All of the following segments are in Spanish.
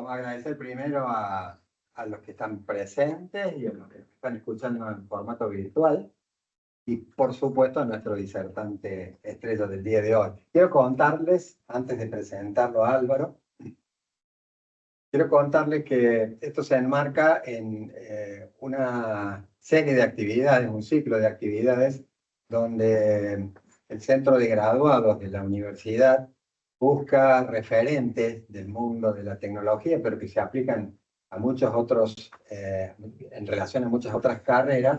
Vamos a agradecer primero a los que están presentes y a los que están escuchando en formato virtual. Y por supuesto a nuestro disertante estrella del día de hoy. Quiero contarles, antes de presentarlo a Álvaro, quiero contarles que esto se enmarca en una serie de actividades, un ciclo de actividades, donde el Centro de Graduados de la Universidad busca referentes del mundo de la tecnología, pero que se aplican a muchos otros, en relación a muchas otras carreras,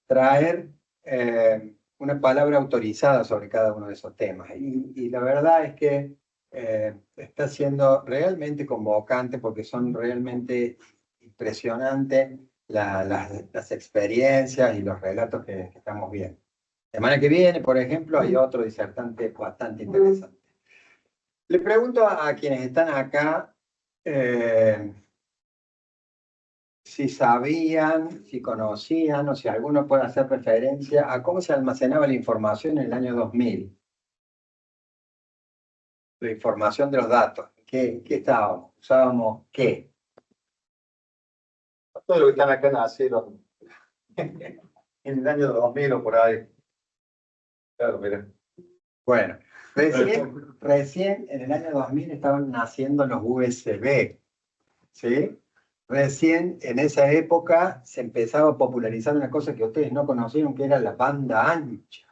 traer una palabra autorizada sobre cada uno de esos temas. Y la verdad es que está siendo realmente convocante porque son realmente impresionantes las experiencias y los relatos que estamos viendo. La semana que viene, por ejemplo, hay otro disertante bastante interesante. Le pregunto a quienes están acá si sabían, si conocían o si alguno puede hacer referencia a cómo se almacenaba la información en el año 2000. La información de los datos. ¿Qué estábamos? ¿Usábamos qué? Todos los que están acá nacieron en el año 2000 o por ahí. Claro, mira. Bueno, recién en el año 2000 estaban naciendo los USB, ¿sí? Recién en esa época se empezaba a popularizar una cosa que ustedes no conocieron, que era la banda ancha.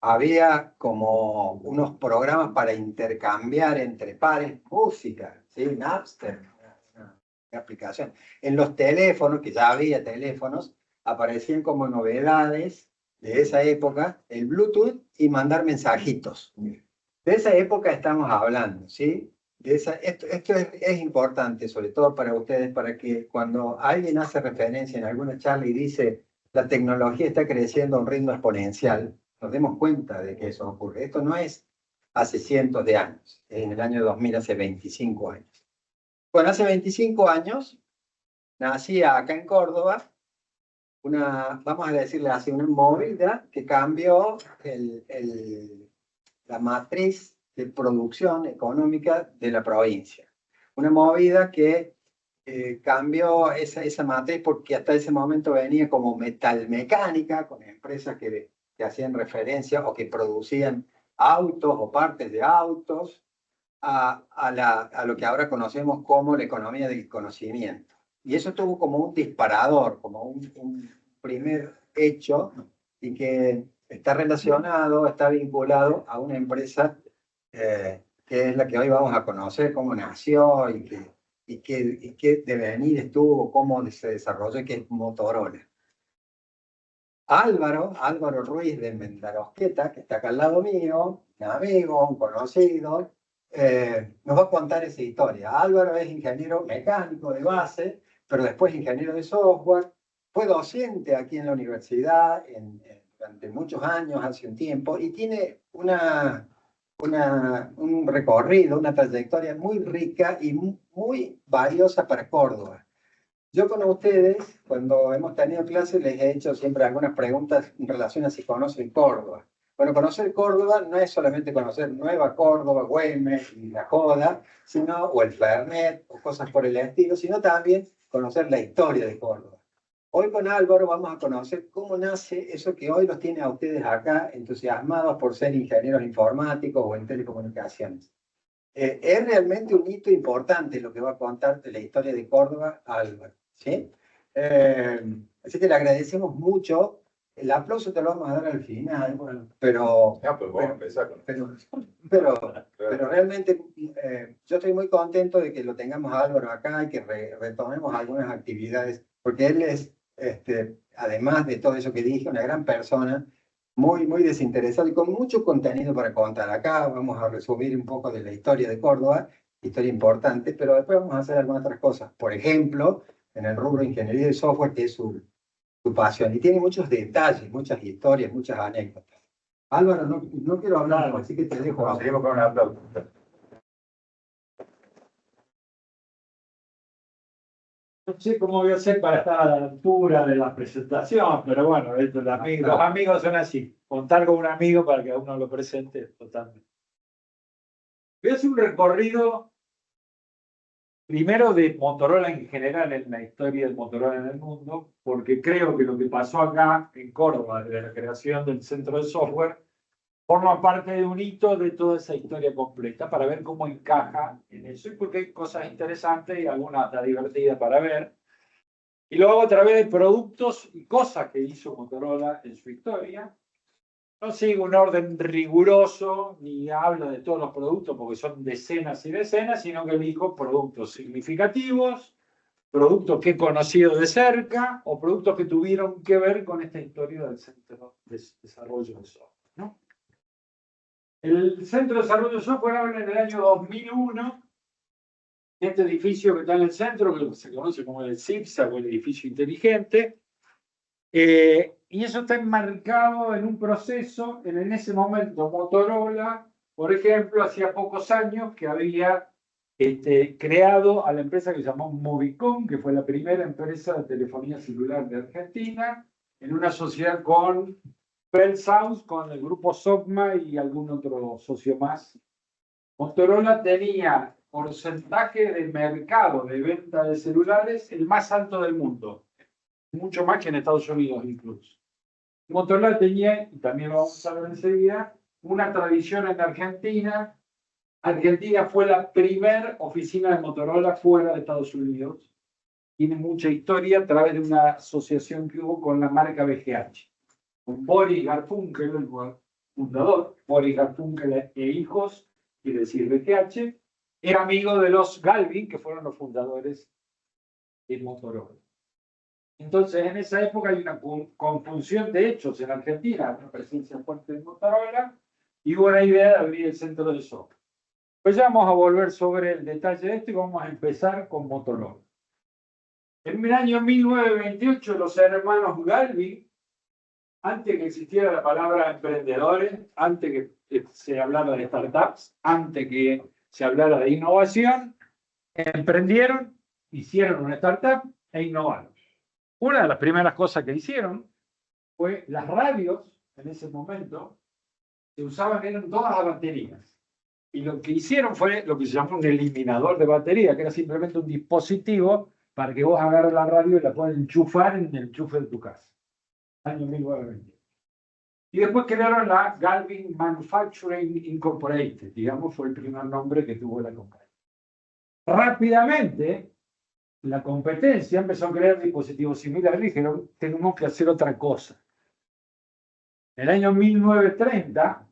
Había como unos programas para intercambiar entre pares música, ¿sí? Napster, una aplicación. En los teléfonos, que ya había teléfonos, aparecían como novedades de esa época el Bluetooth y mandar mensajitos. De esa época estamos hablando, ¿sí? Esto es importante, sobre todo para ustedes, para que cuando alguien hace referencia en alguna charla y dice la tecnología está creciendo a un ritmo exponencial, nos demos cuenta de que eso ocurre. Esto no es hace cientos de años, es en el año 2000, hace 25 años. Bueno, hace 25 años nacía acá en Córdoba vamos a decirle así, una movida que cambió la matriz de producción económica de la provincia. Una movida que cambió esa matriz porque hasta ese momento venía como metalmecánica, con empresas que hacían referencia o que producían autos o partes de autos, a lo que ahora conocemos como la economía del conocimiento. Y eso tuvo como un disparador, como un primer hecho, y que está relacionado, está vinculado a una empresa que es la que hoy vamos a conocer, cómo nació y qué devenir tuvo, cómo se desarrolló, que es Motorola. Álvaro Ruiz de Mendarosqueta, que está acá al lado mío, un amigo, un conocido, nos va a contar esa historia. Álvaro es ingeniero mecánico de base, pero después ingeniero de software, fue docente aquí en la universidad durante muchos años, hace un tiempo, y tiene un recorrido, una trayectoria muy rica y muy valiosa para Córdoba. Yo con ustedes, cuando hemos tenido clases, les he hecho siempre algunas preguntas en relación a si conocen Córdoba. Bueno, conocer Córdoba no es solamente conocer Nueva Córdoba, Güemes y La Joda, o el Fernet, o cosas por el estilo, sino también conocer la historia de Córdoba. Hoy con Álvaro vamos a conocer cómo nace eso que hoy los tiene a ustedes acá entusiasmados por ser ingenieros informáticos o en telecomunicaciones. Es realmente un hito importante lo que va a contar de la historia de Córdoba Álvaro, ¿sí? Así que le agradecemos mucho. El aplauso te lo vamos a dar al final, bueno, pero realmente yo estoy muy contento de que lo tengamos a Álvaro acá y que retomemos algunas actividades, porque él es, además de todo eso que dije, una gran persona, muy desinteresado y con mucho contenido para contar. Acá vamos a resumir un poco de la historia de Córdoba, historia importante, pero después vamos a hacer algunas otras cosas. Por ejemplo, en el rubro de ingeniería de software, que es su pasión. Y tiene muchos detalles, muchas historias, muchas anécdotas. Álvaro, no quiero hablar, así que te dejo. Seguimos con un aplauso. No sé cómo voy a hacer para estar a la altura de la presentación, pero bueno, los amigos son así. Contar con un amigo para que a uno lo presente totalmente. Voy a hacer un recorrido primero de Motorola en general, en la historia de Motorola en el mundo, porque creo que lo que pasó acá en Córdoba, de la creación del centro de software, forma parte de un hito de toda esa historia completa, para ver cómo encaja en eso, y porque hay cosas interesantes y algunas hasta divertidas para ver. Y lo hago a través de productos y cosas que hizo Motorola en su historia. No sigo un orden riguroso, ni hablo de todos los productos, porque son decenas y decenas, sino que elijo productos significativos, productos que he conocido de cerca, o productos que tuvieron que ver con esta historia del Centro de Desarrollo de Software, ¿no? El Centro de Desarrollo de Software habla en el año 2001, este edificio que está en el centro, que se conoce como el CIPSA, o el edificio inteligente, y eso está enmarcado en un proceso, en ese momento Motorola, por ejemplo, hacía pocos años que había creado a la empresa que se llamó Movicom, que fue la primera empresa de telefonía celular de Argentina, en una sociedad con Bellsound, con el grupo Sogma y algún otro socio más. Motorola tenía porcentaje de mercado de venta de celulares el más alto del mundo, mucho más que en Estados Unidos incluso. Motorola tenía, y también lo vamos a ver enseguida, una tradición en Argentina. Argentina fue la primera oficina de Motorola fuera de Estados Unidos. Tiene mucha historia a través de una asociación que hubo con la marca BGH. Con Boris Garfunkel, el fundador, Boris Garfunkel e hijos, quiere decir BGH, era amigo de los Galvin, que fueron los fundadores de Motorola. Entonces, en esa época hay una conjunción de hechos en Argentina, una presencia fuerte de Motorola, y hubo una idea de abrir el centro de software. Pues ya vamos a volver sobre el detalle de esto y vamos a empezar con Motorola. En el año 1928, los hermanos Galvin, antes que existiera la palabra emprendedores, antes que se hablara de startups, antes que se hablara de innovación, emprendieron, hicieron una startup e innovaron. Una de las primeras cosas que hicieron fue las radios, en ese momento, se usaban, eran todas a baterías. Y lo que hicieron fue lo que se llama un eliminador de batería, que era simplemente un dispositivo para que vos agarres la radio y la puedas enchufar en el enchufe de tu casa. Año 1920. Y después crearon la Galvin Manufacturing Incorporated, digamos, fue el primer nombre que tuvo la compañía. Rápidamente, la competencia empezó a crear dispositivos similares y dijeron, tenemos que hacer otra cosa. En el año 1930,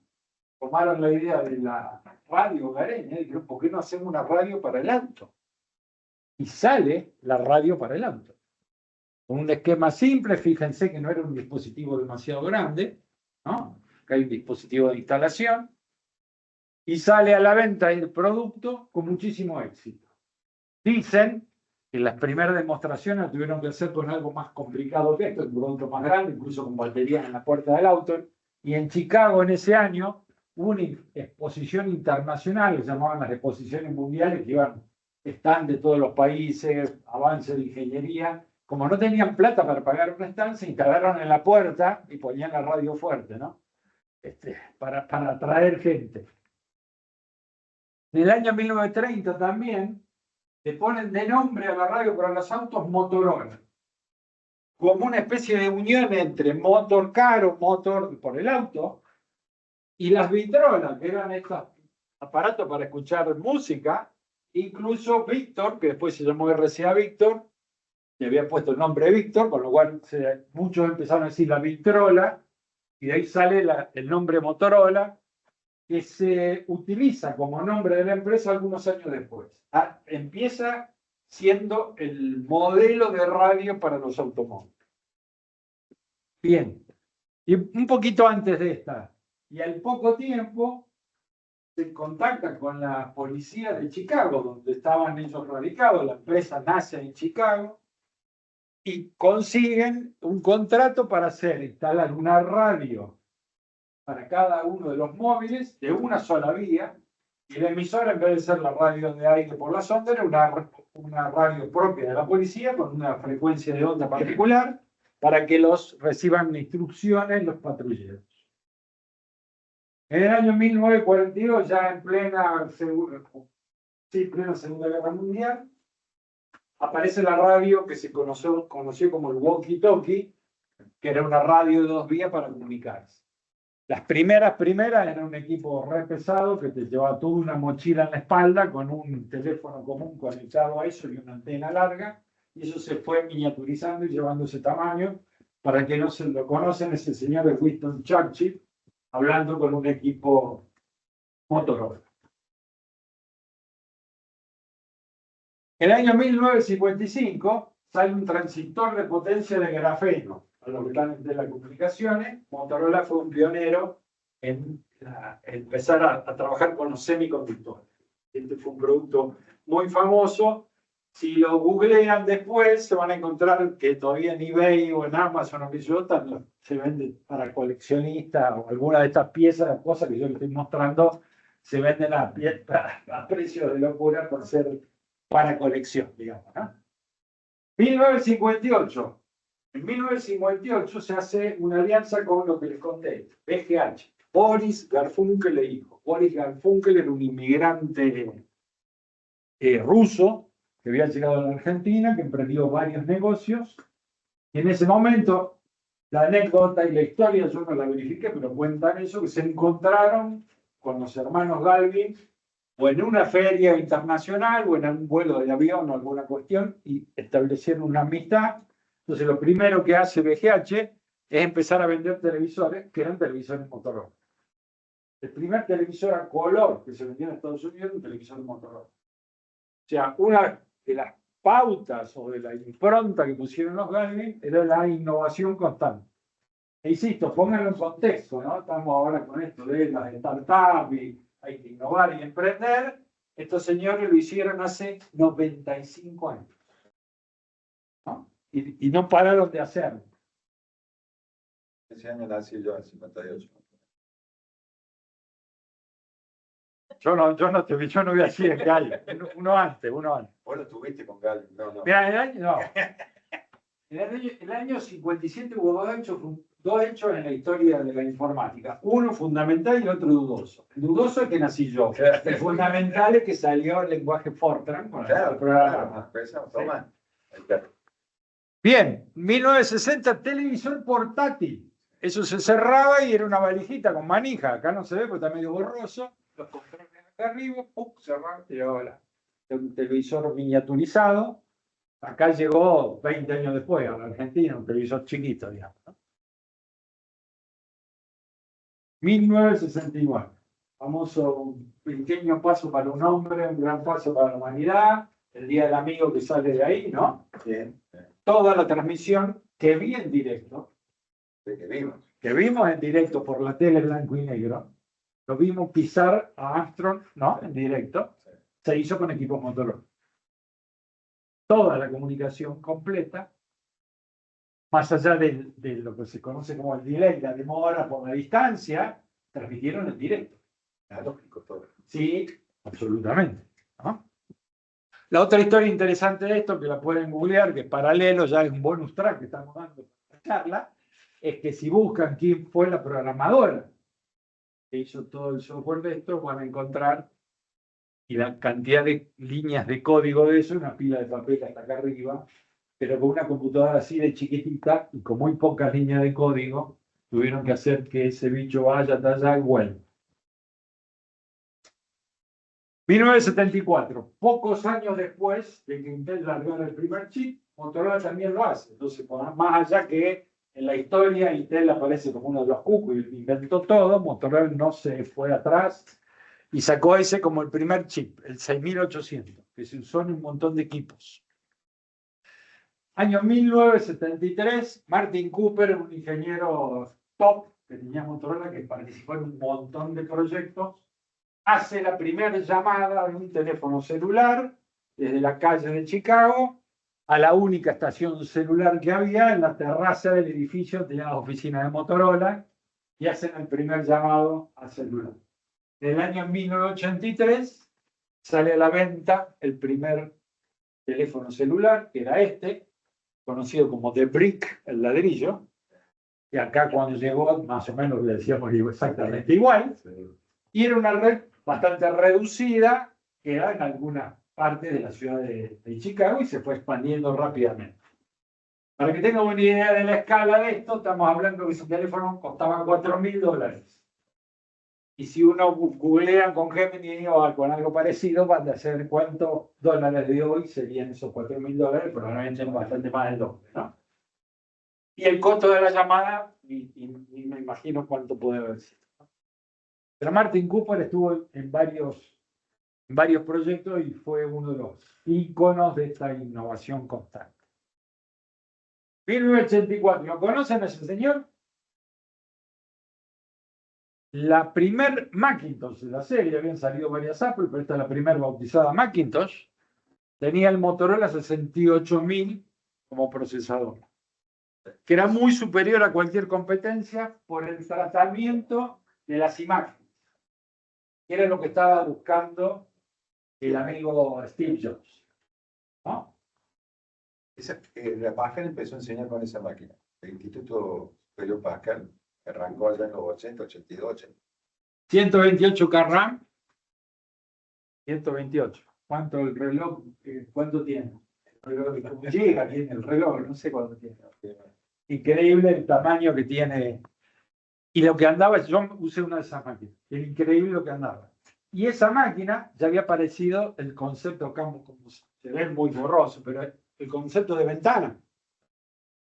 tomaron la idea de la radio hogareña y dijeron, ¿por qué no hacemos una radio para el auto? Y sale la radio para el auto. Con un esquema simple, fíjense que no era un dispositivo demasiado grande, ¿no? Que hay un dispositivo de instalación, y sale a la venta el producto con muchísimo éxito. Dicen que las primeras demostraciones tuvieron que hacer con algo más complicado que esto, un producto más grande, incluso con baterías en la puerta del auto, y en Chicago en ese año hubo una exposición internacional, que se llamaban las exposiciones mundiales, que iban stand de todos los países, avances de ingeniería. Como no tenían plata para pagar un stand, se instalaron en la puerta y ponían la radio fuerte, ¿no? Para atraer gente. En el año 1930 también le ponen de nombre a la radio para los autos Motorola, como una especie de unión entre motor car o motor por el auto, y las vitrolas, que eran estos aparatos para escuchar música. Incluso Víctor, que después se llamó RCA Víctor, le había puesto el nombre Víctor, con lo cual muchos empezaron a decir la vitrola, y de ahí sale el nombre Motorola, que se utiliza como nombre de la empresa algunos años después. Empieza siendo el modelo de radio para los automóviles. Bien, y un poquito antes de esta, y al poco tiempo, se contacta con la policía de Chicago, donde estaban ellos radicados, la empresa nace en Chicago, y consiguen un contrato para instalar una radio para cada uno de los móviles de una sola vía, y la emisora, en vez de ser la radio de aire por la sonda, era una radio propia de la policía con una frecuencia de onda particular para que los reciban instrucciones los patrulleros. En el año 1942, ya en plena Segunda Guerra Mundial, aparece la radio que se conoció como el walkie-talkie, que era una radio de 2 vías para comunicarse. Las primeras eran un equipo re pesado que te llevaba toda una mochila en la espalda con un teléfono común conectado a eso y una antena larga, y eso se fue miniaturizando y llevando ese tamaño. Para que no se lo conocen, es el señor Winston Churchill hablando con un equipo Motorola. En el año 1955 sale un transistor de potencia de grafeno a los que están en telecomunicaciones. Motorola fue un pionero en empezar a trabajar con los semiconductores. Este fue un producto muy famoso. Si lo googlean después, se van a encontrar que todavía en eBay o en Amazon o que yo, se vende para coleccionistas o alguna de estas piezas, cosas que yo les estoy mostrando, se venden a precios de locura por ser para colección, digamos, ¿no? 1958. En 1958 se hace una alianza con lo que les conté, BGH. Boris Garfunkel le dijo. Boris Garfunkel era un inmigrante ruso que había llegado a la Argentina, que emprendió varios negocios. Y en ese momento, la anécdota y la historia, yo no la verifiqué, pero cuentan eso, que se encontraron con los hermanos Galvin o en una feria internacional o en un vuelo de avión o alguna cuestión y establecieron una amistad. Entonces lo primero que hace BGH es empezar a vender televisores, que eran televisores Motorola. El primer televisor a color que se vendía en Estados Unidos era un televisor Motorola. O sea, una de las pautas o de la impronta que pusieron los Galvin era la innovación constante. E insisto, pónganlo en contexto, ¿no? Estamos ahora con esto de las startups y hay que innovar y emprender. Estos señores lo hicieron hace 95 años. ¿No? Y no pararon de hacerlo. Ese año nací yo, en 58. Yo no voy a decir en Gallo. Uno antes. Vos lo tuviste con Gallo. No. Mira, el año 57 hubo dos hechos en la historia de la informática. Uno fundamental y otro dudoso. El dudoso es que nací yo. El fundamental es que salió el lenguaje Fortran con el programa. Toma. Bien, 1960, televisor portátil. Eso se cerraba y era una valijita con manija. Acá no se ve porque está medio borroso. Los controles acá arriba, cerraba, tiraba un televisor miniaturizado. Acá llegó 20 años después a la Argentina, un televisor chiquito, digamos, ¿no? 1969. Famoso, un pequeño paso para un hombre, un gran paso para la humanidad. El Día del Amigo que sale de ahí, ¿no? Bien. Toda la transmisión que vi en directo, Que vimos en directo por la tele blanco y negro, lo vimos pisar a Armstrong, ¿no? En directo, se hizo con equipos Motorola. Toda la comunicación completa, más allá de lo que se conoce como el delay, la demora por la distancia, transmitieron en directo. Lógico todo. Sí, absolutamente, ¿no? La otra historia interesante de esto, que la pueden googlear, que es paralelo, ya es un bonus track que estamos dando en esta charla, es que si buscan quién fue la programadora que hizo todo el software de esto, van a encontrar y la cantidad de líneas de código de eso, una pila de papel hasta acá arriba, pero con una computadora así de chiquitita y con muy pocas líneas de código, tuvieron que hacer que ese bicho vaya hasta allá y vuelva. 1974, pocos años después de que Intel largara el primer chip, Motorola también lo hace. Entonces, más allá que en la historia Intel aparece como uno de los cucos y inventó todo, Motorola no se fue atrás y sacó ese como el primer chip, el 6800, que se usó en un montón de equipos. Año 1973, Martin Cooper, un ingeniero top que tenía Motorola, que participó en un montón de proyectos, hace la primera llamada de un teléfono celular desde la calle de Chicago a la única estación celular que había en la terraza del edificio de la oficina de Motorola y hacen el primer llamado a celular. En el año 1983 sale a la venta el primer teléfono celular, que era este, conocido como The Brick, el ladrillo, y acá cuando llegó más o menos le decíamos exactamente igual, y era una red bastante reducida, que era en algunas parte de la ciudad de Chicago y se fue expandiendo rápidamente. Para que tengan una idea de la escala de esto, estamos hablando que ese teléfono costaba $4.000. Y si uno googlea con Gemini o con algo parecido, van a ser cuántos dólares de hoy serían esos $4.000, probablemente bastante más del doble, ¿no? Y el costo de la llamada, y me imagino cuánto puede haber sido. Pero Martin Cooper estuvo en varios proyectos y fue uno de los íconos de esta innovación constante. 1984, ¿lo conocen a ese señor? La primer Macintosh de la serie, habían salido varias Apple, pero esta es la primera bautizada Macintosh, tenía el Motorola 68000 como procesador, que era muy superior a cualquier competencia por el tratamiento de las imágenes, que era lo que estaba buscando el amigo Steve Jobs, ¿no? Pascal empezó a enseñar con esa máquina. El Instituto Superior Pascal arrancó allá en los 80, 82, 80. 128K RAM, 128. ¿Cuánto el reloj? ¿Cuánto tiene? El reloj, llega, tiene el reloj, no sé cuánto tiene. Increíble el tamaño que tiene. Y lo que andaba, yo usé una de esas máquinas. Era increíble lo que andaba. Y esa máquina ya había aparecido el concepto, como se ve muy borroso, pero el concepto de ventana.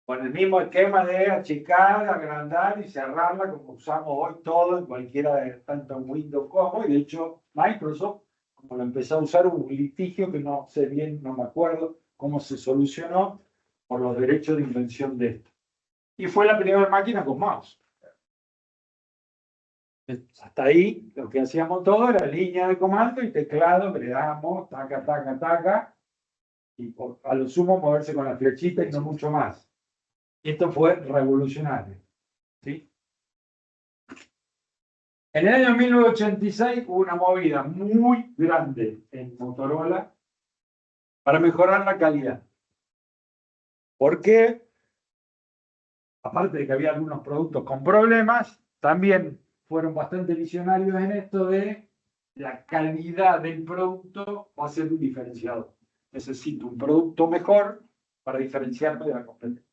Con el mismo esquema de achicar, agrandar y cerrarla como usamos hoy todo en cualquiera de tanto en Windows como. Y de hecho, Microsoft, como lo empezó a usar, hubo un litigio que no sé bien, no me acuerdo cómo se solucionó por los derechos de invención de esto. Y fue la primera máquina con mouse. Hasta ahí lo que hacíamos todo era línea de comando y teclado, le damos, taca, taca, taca, y a lo sumo moverse con la flechita y no mucho más. Esto fue revolucionario, ¿sí? En el año 1986 hubo una movida muy grande en Motorola para mejorar la calidad. ¿Por qué? Aparte de que había algunos productos con problemas, también fueron bastante visionarios en esto de la calidad del producto va a ser un diferenciador. Necesito un producto mejor para diferenciarme de la competencia.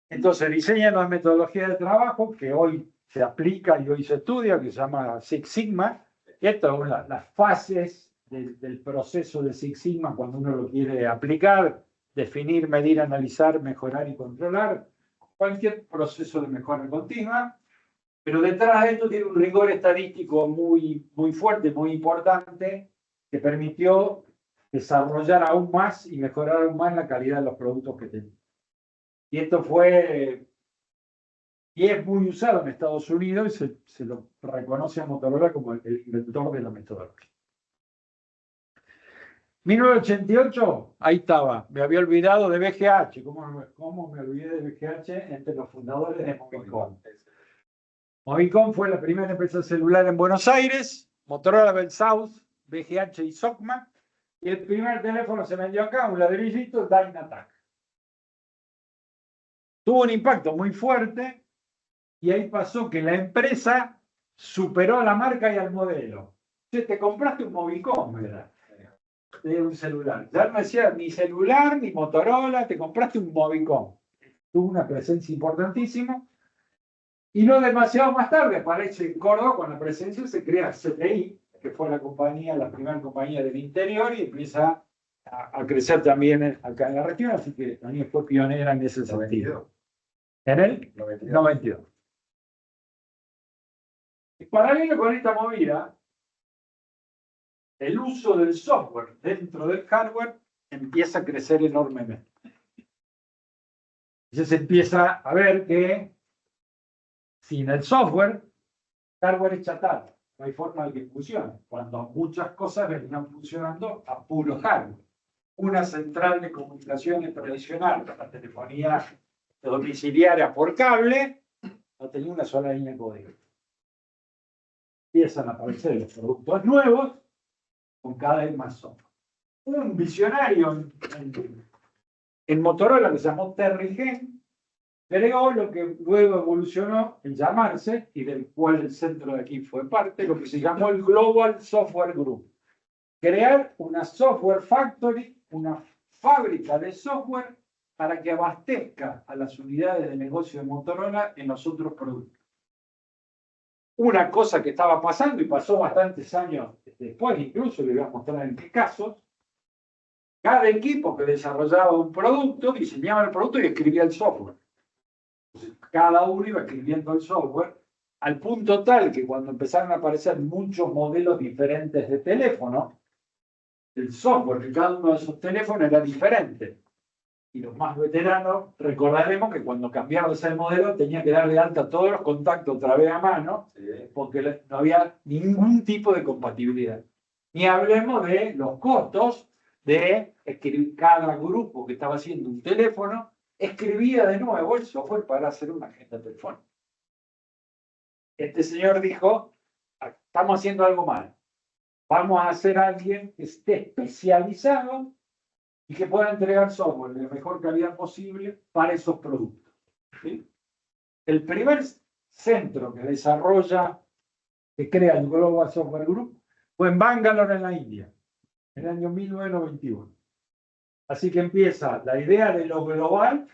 Entonces diseñan una metodología de trabajo que hoy se aplica y hoy se estudia, que se llama Six Sigma. Estas son las fases del proceso de Six Sigma cuando uno lo quiere aplicar, definir, medir, analizar, mejorar y controlar. Cualquier proceso de mejora continua, pero detrás de esto tiene un rigor estadístico muy, muy fuerte, muy importante, que permitió desarrollar aún más y mejorar aún más la calidad de los productos que tenía. Y esto fue, y es muy usado en Estados Unidos y se lo reconoce a Motorola como el inventor de la metodología. 1988, ahí estaba, me había olvidado de BGH. ¿Cómo me olvidé de BGH? Entre los fundadores de Movicom. Movicom fue la primera empresa celular en Buenos Aires, Motorola Bell South, BGH y Socma, y el primer teléfono se vendió acá, un ladrillito, Dynatac. Tuvo un impacto muy fuerte y ahí pasó que la empresa superó a la marca y al modelo. Entonces te compraste un Movicom, ¿verdad? De un celular. Ya no decía ni celular ni Motorola, te compraste un Movicom. Tuvo una presencia importantísima. Y no demasiado más tarde aparece en Córdoba, con la presencia se crea CTI, que fue la primera compañía del interior, y empieza a crecer también acá en la región, así que también fue pionera en ese sentido. En el 92. Y paralelo con esta movida, el uso del software dentro del hardware empieza a crecer enormemente. Entonces se empieza a ver que sin el software, hardware es chatarra. No hay forma de que funcione. Cuando muchas cosas venían funcionando a puro hardware. Una central de comunicaciones tradicional, la telefonía domiciliaria por cable, no tenía una sola línea de código. Empiezan a aparecer los productos nuevos con cada vez más software. Un visionario en Motorola que se llamó Terry Gehn creó lo que luego evolucionó en llamarse, y del cual el centro de aquí fue parte, lo que se llamó el Global Software Group. crear una software factory, una fábrica de software para que abastezca a las unidades de negocio de Motorola en los otros productos. Una cosa que estaba pasando y pasó bastantes años después, incluso le voy a mostrar en qué casos, cada equipo que desarrollaba un producto diseñaba el producto y escribía el software. Entonces, cada uno iba escribiendo el software al punto tal que cuando empezaron a aparecer muchos modelos diferentes de teléfono, el software de cada uno de esos teléfonos era diferente. Y los más veteranos recordaremos que cuando cambiabas el modelo tenía que darle alta a todos los contactos otra vez a mano, porque no había ningún tipo de compatibilidad. Ni hablemos de los costos de escribir. Cada grupo que estaba haciendo un teléfono escribía de nuevo el software para hacer una agenda telefónica. Este señor dijo, estamos haciendo algo mal. Vamos a hacer a alguien que esté especializado y que pueda entregar software de la mejor calidad posible para esos productos. ¿Sí? El primer centro que desarrolla, que crea el Global Software Group, fue en Bangalore, en la India, en el año 1991. Así que empieza la idea de lo global,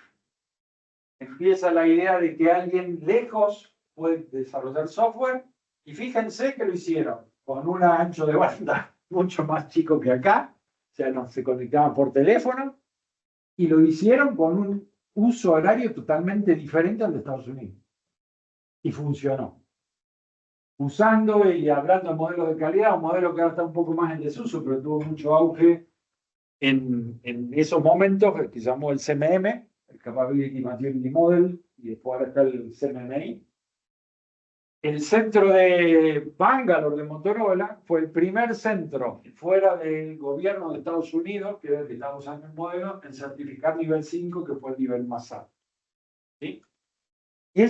empieza la idea de que alguien lejos puede desarrollar software, y fíjense que lo hicieron con un ancho de banda mucho más chico que acá, o sea, no se conectaban por teléfono, y lo hicieron con un uso horario totalmente diferente al de Estados Unidos. Y funcionó. Usando y hablando de modelos de calidad, un modelo que ahora está un poco más en desuso, pero tuvo mucho auge en esos momentos, que se llamó el CMM, el Capability Maturity Model, y después ahora está el CMMI. El centro de Bangalore de Motorola fue el primer centro fuera del gobierno de Estados Unidos, que era el que estaba usando el modelo, en certificar nivel 5, que fue el nivel más alto. ¿Sí? Y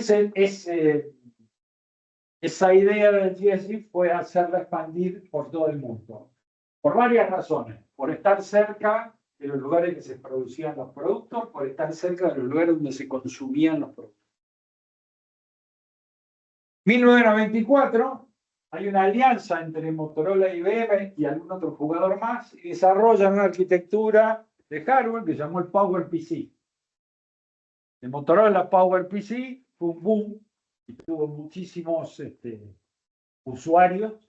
esa idea del GSI fue hacerla expandir por todo el mundo. Por varias razones. Por estar cerca de los lugares que se producían los productos, por estar cerca de los lugares donde se consumían los productos. 1994, hay una alianza entre Motorola, IBM y algún otro jugador más, y desarrollan una arquitectura de hardware que se llamó el PowerPC. El Motorola PowerPC fue un boom y tuvo muchísimos usuarios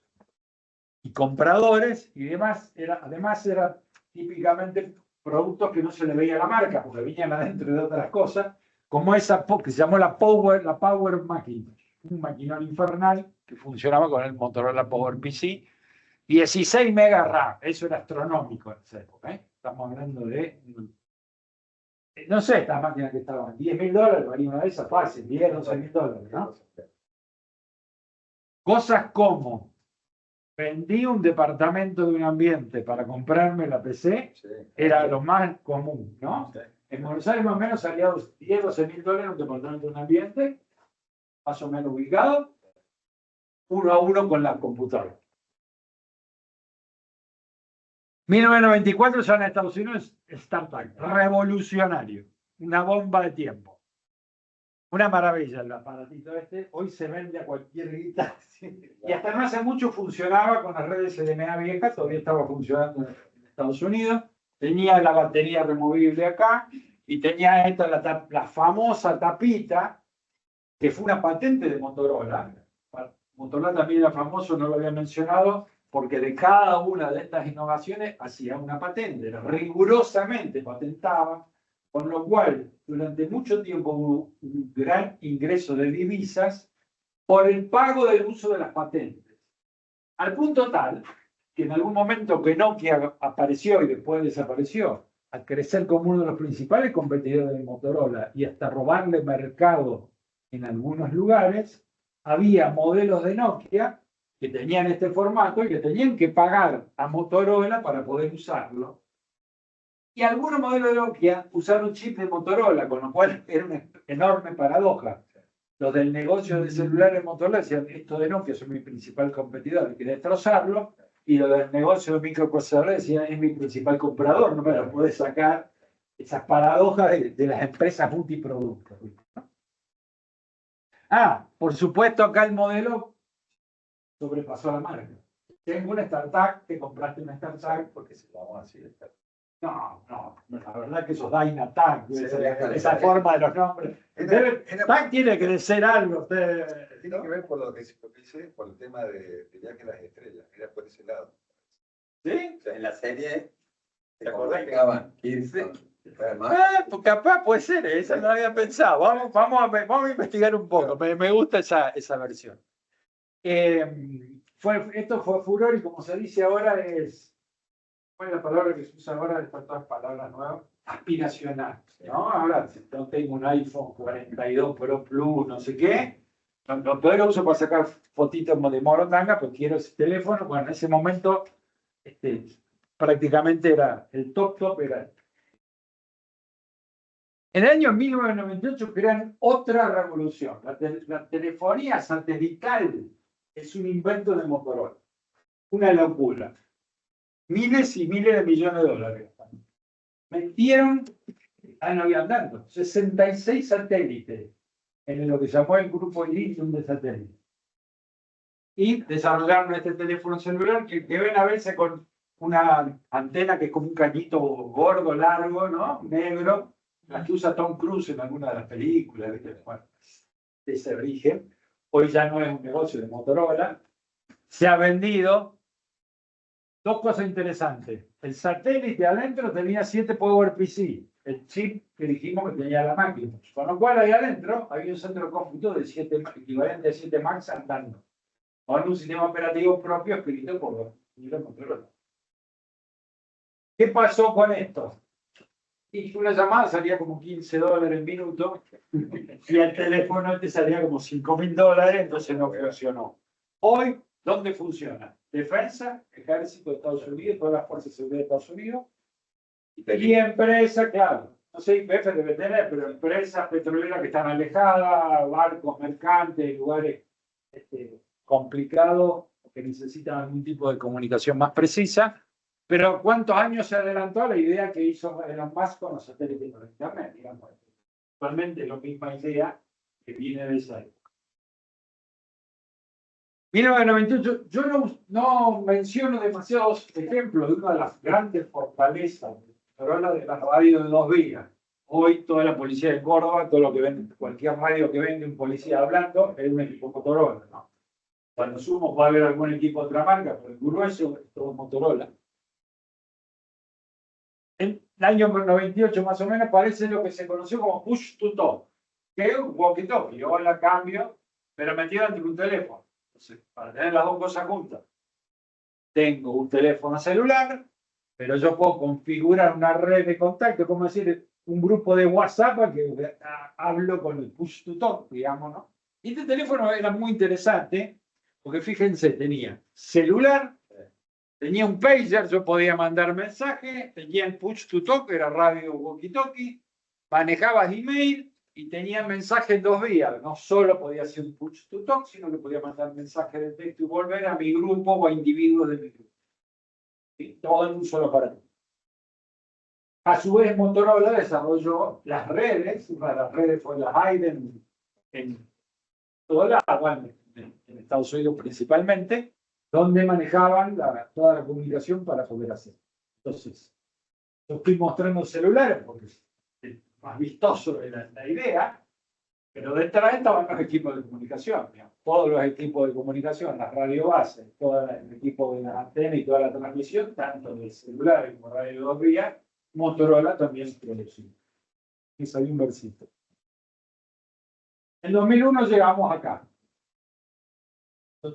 y compradores, y demás. Además era típicamente productos que no se le veía la marca, porque venían adentro de otras cosas, como esa que se llamó la Power Macintosh. Un maquinón infernal que funcionaba con el Motorola PowerPC, 16 megas RAM, eso era astronómico en esa época, ¿eh? Estamos hablando de, no sé, estas máquinas que estaban, $10.000, valía una de esas fácil, 10, 12.000 dólares, ¿no? Cosas como, vendí un departamento de un ambiente para comprarme la PC, era lo más común, ¿no? En Buenos Aires más o menos salía 10, 12.000 dólares un departamento de un ambiente, más o menos ubicado, 1 a 1 con la computadora. 1994 ya en Estados Unidos, StarTAC, revolucionario, una bomba de tiempo. Una maravilla el aparatito este, hoy se vende a cualquier guita. Y hasta no hace mucho funcionaba con las redes LMA viejas, todavía estaba funcionando en Estados Unidos, tenía la batería removible acá, y tenía esta, la famosa tapita, que fue una patente de Motorola. Motorola también era famoso, no lo había mencionado, porque de cada una de estas innovaciones hacía una patente, era rigurosamente patentaba, con lo cual durante mucho tiempo hubo un gran ingreso de divisas por el pago del uso de las patentes. Al punto tal que en algún momento que Nokia apareció y después desapareció, al crecer como uno de los principales competidores de Motorola y hasta robarle mercado en algunos lugares, había modelos de Nokia que tenían este formato y que tenían que pagar a Motorola para poder usarlo. Y algunos modelos de Nokia usaron chip de Motorola, con lo cual era una enorme paradoja. Los del negocio de celulares Motorola decían, esto de Nokia es mi principal competidor, hay que destrozarlo. Y los del negocio de microprocesadores decían, es mi principal comprador, no me lo puede sacar. Esas paradojas de las empresas multiproductos. Por supuesto, acá el modelo sobrepasó la marca. tengo una startup, te compraste una startup porque se llamó así. No, la verdad que eso es Dynatac, Sí, esa forma de los nombres. TAC tiene que ser algo. Tiene que ver por lo que hice, por el tema de Viaje a las Estrellas, era por ese lado. ¿Sí? En la serie ¿Te acordás que comunicaban 15. Pues capaz puede ser, esa no había pensado. Vamos a investigar un poco, me gusta esa versión. Esto fue furor y como se dice ahora ¿cuál es la palabra que se usa ahora de todas palabras nuevas? Aspiracional, ¿no? Ahora, si yo tengo un iPhone 42 Pro Plus, no sé qué, lo peor lo uso para sacar fotitos de morondanga, pues quiero ese teléfono. Bueno, en ese momento prácticamente era el top, era. En el año 1998 crean otra revolución. La telefonía satelital es un invento de Motorola. Una locura. Miles y miles de millones de dólares. Metieron, no habían dado, 66 satélites en lo que se llamó el grupo Iridium de satélites. Y desarrollaron este teléfono celular que ven a veces con una antena que es como un cañito gordo, largo, ¿no? Negro, la que usa Tom Cruise en alguna de las películas, ¿viste? Bueno, de ese origen. Hoy ya no es un negocio de Motorola. Se ha vendido. Dos cosas interesantes. El satélite adentro tenía 7 PowerPC, el chip que dijimos que tenía la máquina. Con lo cual ahí adentro había un centro de cómputo de 7, equivalente a 7 Macs andando. Con un sistema operativo propio escrito por Motorola. ¿Qué pasó con esto? Y una llamada salía como $15 el minuto y el teléfono te salía como $5.000, entonces no funcionó. Hoy, ¿dónde funciona? Defensa, Ejército de Estados Unidos, todas las fuerzas de seguridad de Estados Unidos. Y empresa, claro, no sé, IPF debe tener, pero empresas petroleras que están alejadas, barcos mercantes, lugares complicados que necesitan algún tipo de comunicación más precisa. Pero ¿cuántos años se adelantó a la idea que hizo Elon Musk con los satélites por Internet? Digamos. Actualmente es la misma idea que viene de esa época. 1998, yo no menciono demasiados ejemplos de una de las grandes fortalezas de Motorola, de la radio de 2 vías. Hoy toda la policía de Córdoba, todo lo que vende, cualquier radio que vende un policía hablando, es un equipo Motorola, ¿no? Cuando sumo puede haber algún equipo de otra marca, pero el grueso es todo Motorola. En el año 98 más o menos aparece lo que se conoció como push to talk, que es un walkie-talkie. Yo la cambio, pero metido dentro de un teléfono. Entonces, para tener las dos cosas juntas, tengo un teléfono celular, pero yo puedo configurar una red de contacto, como decir, un grupo de WhatsApp al que hablo con el push to talk, digamos, ¿no? Y este teléfono era muy interesante, porque fíjense, tenía celular, tenía un pager, yo podía mandar mensajes, tenía el push to talk, era radio walkie-talkie, manejaba email y tenía mensajes en 2 vías. No solo podía hacer un push to talk, sino que podía mandar mensajes de texto y volver a mi grupo o a individuos de mi grupo. ¿Sí? Todo en un solo aparato. A su vez, Motorola desarrolló las redes, una de las redes fue la Hayden en todo el agua, en Estados Unidos principalmente, donde manejaban toda la comunicación para poder hacer. Entonces, yo estoy mostrando celulares porque es más vistoso de la idea, pero detrás estaban los equipos de comunicación. Digamos. Todos los equipos de comunicación, las radiobases, todo el equipo de las antenas y toda la transmisión, tanto de celulares como radio de 2 vías, Motorola también produce. Es ahí un versito. En 2001 llegamos acá.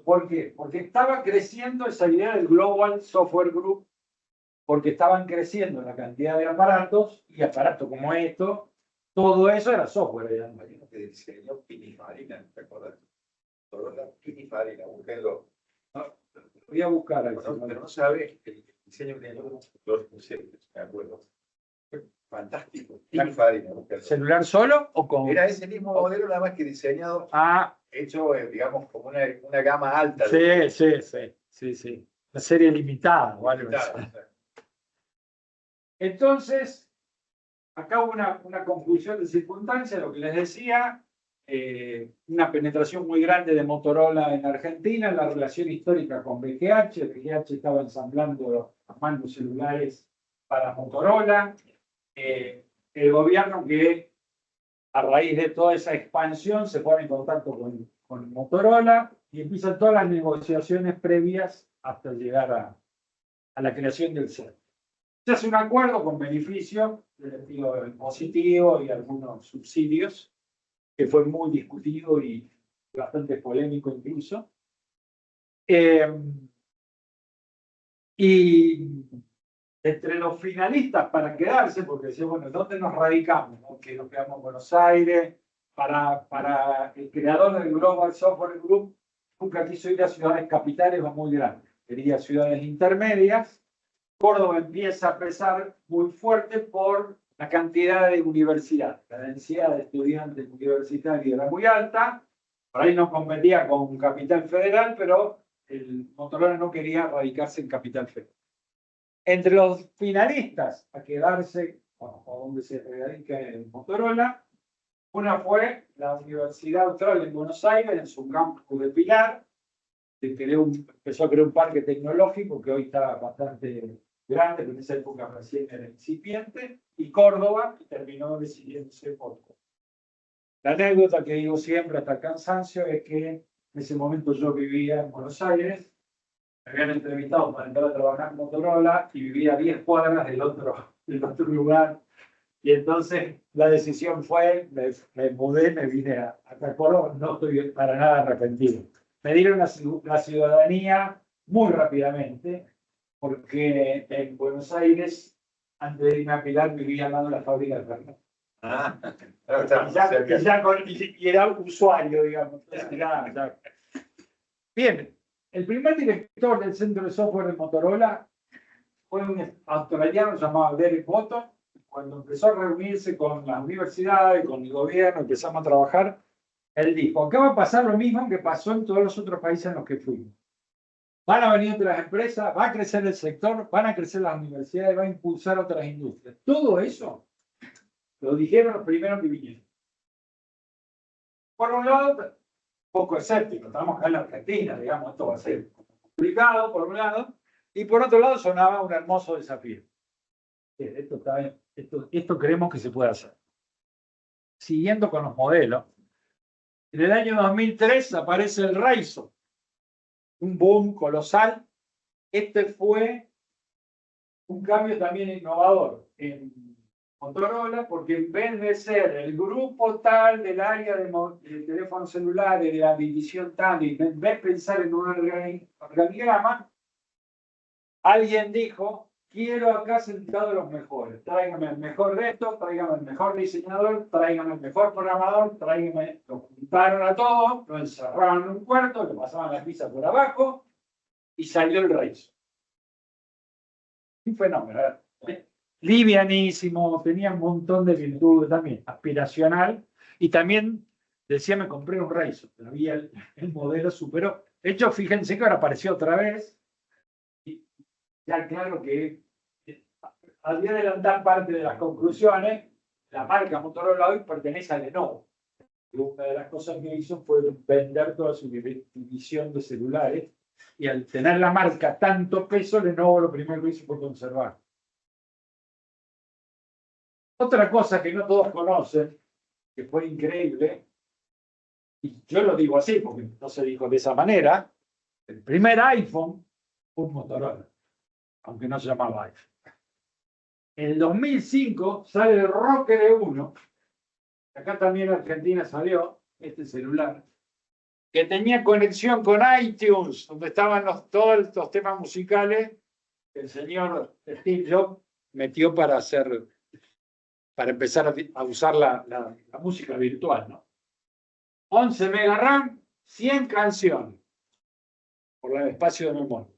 ¿Por qué? Porque estaba creciendo esa idea del Global Software Group, porque estaban creciendo la cantidad de aparatos, y aparatos como esto, todo eso era software. Imagino que diseñó Pininfarina, ¿te acuerdas? Motorola Pininfarina, búsquenlo. Voy a buscar ahí. Pero no sabes el diseño que tenía los conceptos, me acuerdo. Fantástico. Pininfarina, búsquenlo. ¿Celular solo o con...? Era ese mismo modelo, nada más que diseñado, hecho, digamos, como una gama alta. Sí. Una serie limitada o algo así. Entonces, acá hubo una conclusión de circunstancia, lo que les decía, una penetración muy grande de Motorola en Argentina, la relación histórica con BGH. BGH estaba ensamblando a mano celulares para Motorola. El gobierno que a raíz de toda esa expansión se pone en contacto con Motorola y empiezan todas las negociaciones previas hasta llegar a la creación del CERN. Se hace un acuerdo con beneficio del estilo impositivo y algunos subsidios, que fue muy discutido y bastante polémico incluso. Y entre los finalistas para quedarse, porque decía, bueno, ¿dónde nos radicamos? ¿No? Que nos quedamos en Buenos Aires. Para el creador del Global Software Group, nunca quiso ir a ciudades capitales o muy grandes. Quería ciudades intermedias. Córdoba empieza a pesar muy fuerte por la cantidad de universidades. La densidad de estudiantes universitarios era muy alta. Por ahí no competía con Capital Federal, pero el Motorola no quería radicarse en Capital Federal. Entre los finalistas a quedarse, o donde se radica el Motorola, una fue la Universidad Austral en Buenos Aires, en su campus de Pilar, que empezó a crear un parque tecnológico que hoy está bastante grande, pero en esa época recién era incipiente, y Córdoba, que terminó decidiéndose por Córdoba. La anécdota que digo siempre hasta el cansancio es que en ese momento yo vivía en Buenos Aires, me habían entrevistado para entrar a trabajar en Motorola y vivía a 10 cuadras del otro lugar. Y entonces la decisión fue, me mudé, me vine a Córdoba, no estoy para nada arrepentido. Me dieron la ciudadanía muy rápidamente, porque en Buenos Aires, antes de irme a Pilar, vivía al lado de la fábrica de Fernet. Y era usuario, digamos. Bien, el primer director del centro de software de Motorola fue un australiano llamado Derek Bottom. Cuando empezó a reunirse con las universidades, con el gobierno, empezamos a trabajar, él dijo, acá va a pasar lo mismo que pasó en todos los otros países en los que fuimos. Van a venir otras empresas, va a crecer el sector, van a crecer las universidades, va a impulsar otras industrias. Todo eso lo dijeron los primeros que vinieron. Por un lado, poco escéptico, estamos acá en la Argentina, digamos, esto va a ser complicado, por un lado, y por otro lado sonaba un hermoso desafío. Esto creemos que se puede hacer. Siguiendo con los modelos, en el año 2003 aparece el Razr, un boom colosal. Este fue un cambio también innovador en Motorola, porque en vez de ser el grupo tal del área de teléfonos celulares, de la división tal, y en vez de pensar en un organigrama, alguien dijo, quiero acá sentados los mejores. Tráigame el mejor de estos, tráigame el mejor diseñador, tráigame el mejor programador, tráigame. Lo juntaron a todos, lo encerraron en un cuarto, le pasaban la pizza por abajo y salió el Razr. Un fenómeno. Livianísimo, tenía un montón de virtudes también, aspiracional. Y también decía, me compré un Razr. Había el modelo superó. De hecho, fíjense que ahora apareció otra vez. Y ya claro que al adelantar parte de las conclusiones, la marca Motorola hoy pertenece a Lenovo. Y una de las cosas que hizo fue vender toda su división de celulares. Y al tener la marca tanto peso, Lenovo lo primero que hizo fue conservar. Otra cosa que no todos conocen, que fue increíble, y yo lo digo así porque no se dijo de esa manera, el primer iPhone fue un Motorola, aunque no se llamaba iPhone. En el 2005 sale el Rocker E1, acá también en Argentina salió este celular, que tenía conexión con iTunes, donde estaban todos estos temas musicales que el señor Steve Jobs metió para empezar a usar la música virtual, ¿no? 11 MB RAM, 100 canciones por el espacio de memoria.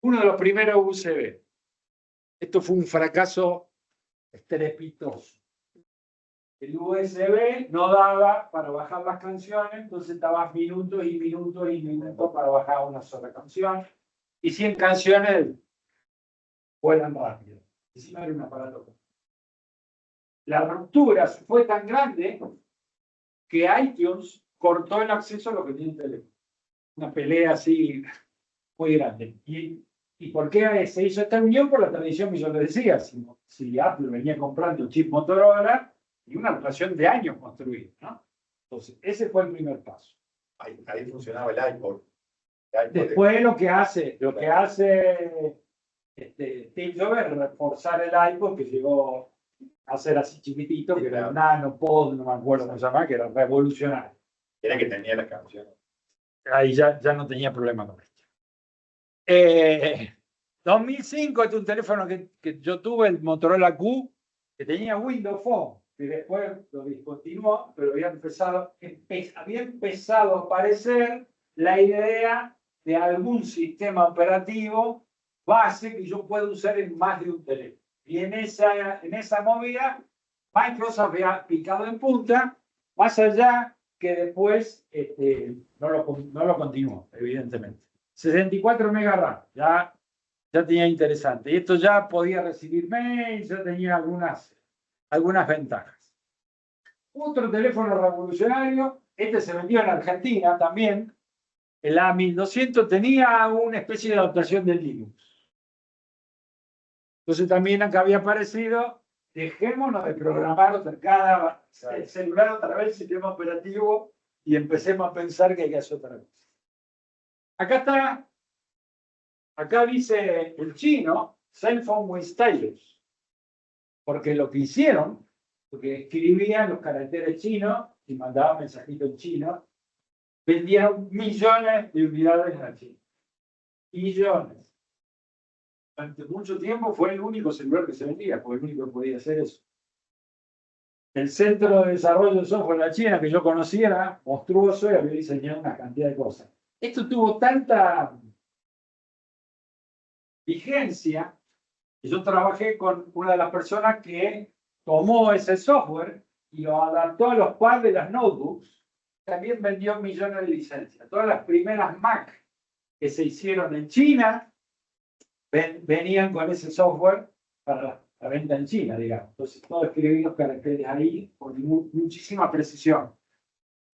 Uno de los primeros USB. Esto fue un fracaso estrepitoso. El USB no daba para bajar las canciones, entonces estabas minutos y minutos y minutos para bajar una sola canción. Y 100 canciones vuelan rápido. Encima era un aparato. La ruptura fue tan grande que iTunes cortó el acceso a lo que tiene el teléfono. Una pelea así muy grande. ¿Y por qué se hizo esta unión? Por la tradición que yo les decía. Si Apple venía comprando chip Motorola y una relación de años construida, ¿no? Entonces, ese fue el primer paso. Ahí funcionaba el iPod. Después lo que hace Steve Jobs es reforzar el iPod, que llegó a ser así chiquitito, que era el Nano Pod, no me acuerdo cómo se llamaba, que era revolucionario. Era que tenía la canción. Ahí ya no tenía problema con esto. 2005 es un teléfono que yo tuve, el Motorola Q, que tenía Windows Phone, que después lo discontinuó, pero había empezado a aparecer la idea de algún sistema operativo base que yo pueda usar en más de un teléfono. Y en esa movida, Microsoft había picado en punta, más allá que después no lo continuó, evidentemente. 64 MB RAM, ya tenía interesante. Y esto ya podía recibir mails, ya tenía algunas ventajas. Otro teléfono revolucionario, se vendió en Argentina también, el A1200 tenía una especie de adaptación del Linux. Entonces también acá había aparecido, dejémonos de programar cada celular otra vez el sistema operativo y empecemos a pensar que hay que hacer otra cosa. Acá dice el chino, cell phone with stylus, porque lo que hicieron, porque escribían los caracteres chinos y mandaban mensajitos en chino, vendieron millones de unidades en la China. Millones. Durante mucho tiempo fue el único celular que se vendía, porque el único que podía hacer eso. El centro de desarrollo de software de la China que yo conocía era monstruoso y había diseñado una cantidad de cosas. Esto tuvo tanta vigencia que yo trabajé con una de las personas que tomó ese software y lo adaptó a los pads de las notebooks. También vendió millones de licencias. Todas las primeras Mac que se hicieron en China venían con ese software para la venta en China, digamos. Entonces, todos escribí los caracteres ahí con muchísima precisión.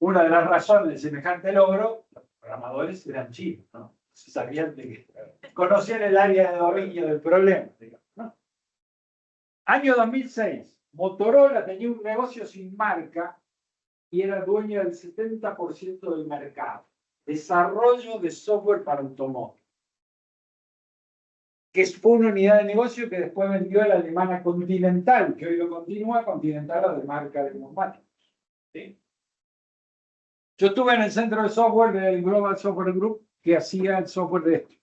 Una de las razones de semejante logro, los programadores eran chinos, ¿no? Sabían de que conocían el área de dominio del problema, digamos, ¿no? Año 2006, Motorola tenía un negocio sin marca y era dueño del 70% del mercado. Desarrollo de software para automóvil, que fue una unidad de negocio que después vendió a la alemana Continental, que hoy lo continúa, Continental, la de marca de neumáticos. ¿Sí? Yo estuve en el centro de software del Global Software Group, que hacía el software de esto.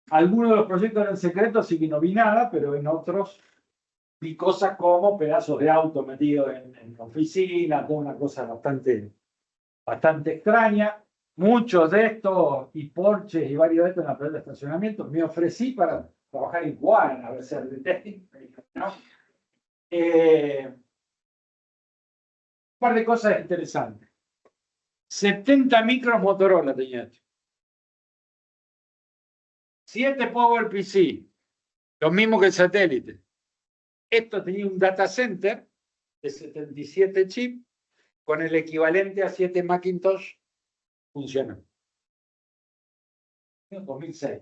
Algunos de los proyectos eran secretos, así que no vi nada, pero en otros vi cosas como pedazos de auto metidos en oficina, toda una cosa bastante extraña. Muchos de estos, y Porsche y varios de estos en la planta de estacionamiento, me ofrecí para trabajar en Juan, a ver si de testing, ¿no? Un par de cosas interesantes. 70 micros Motorola tenía. 7 PowerPC, lo mismo que el satélite. Esto tenía un data center de 77 chips con el equivalente a 7 Macintosh funcionando. En 2006.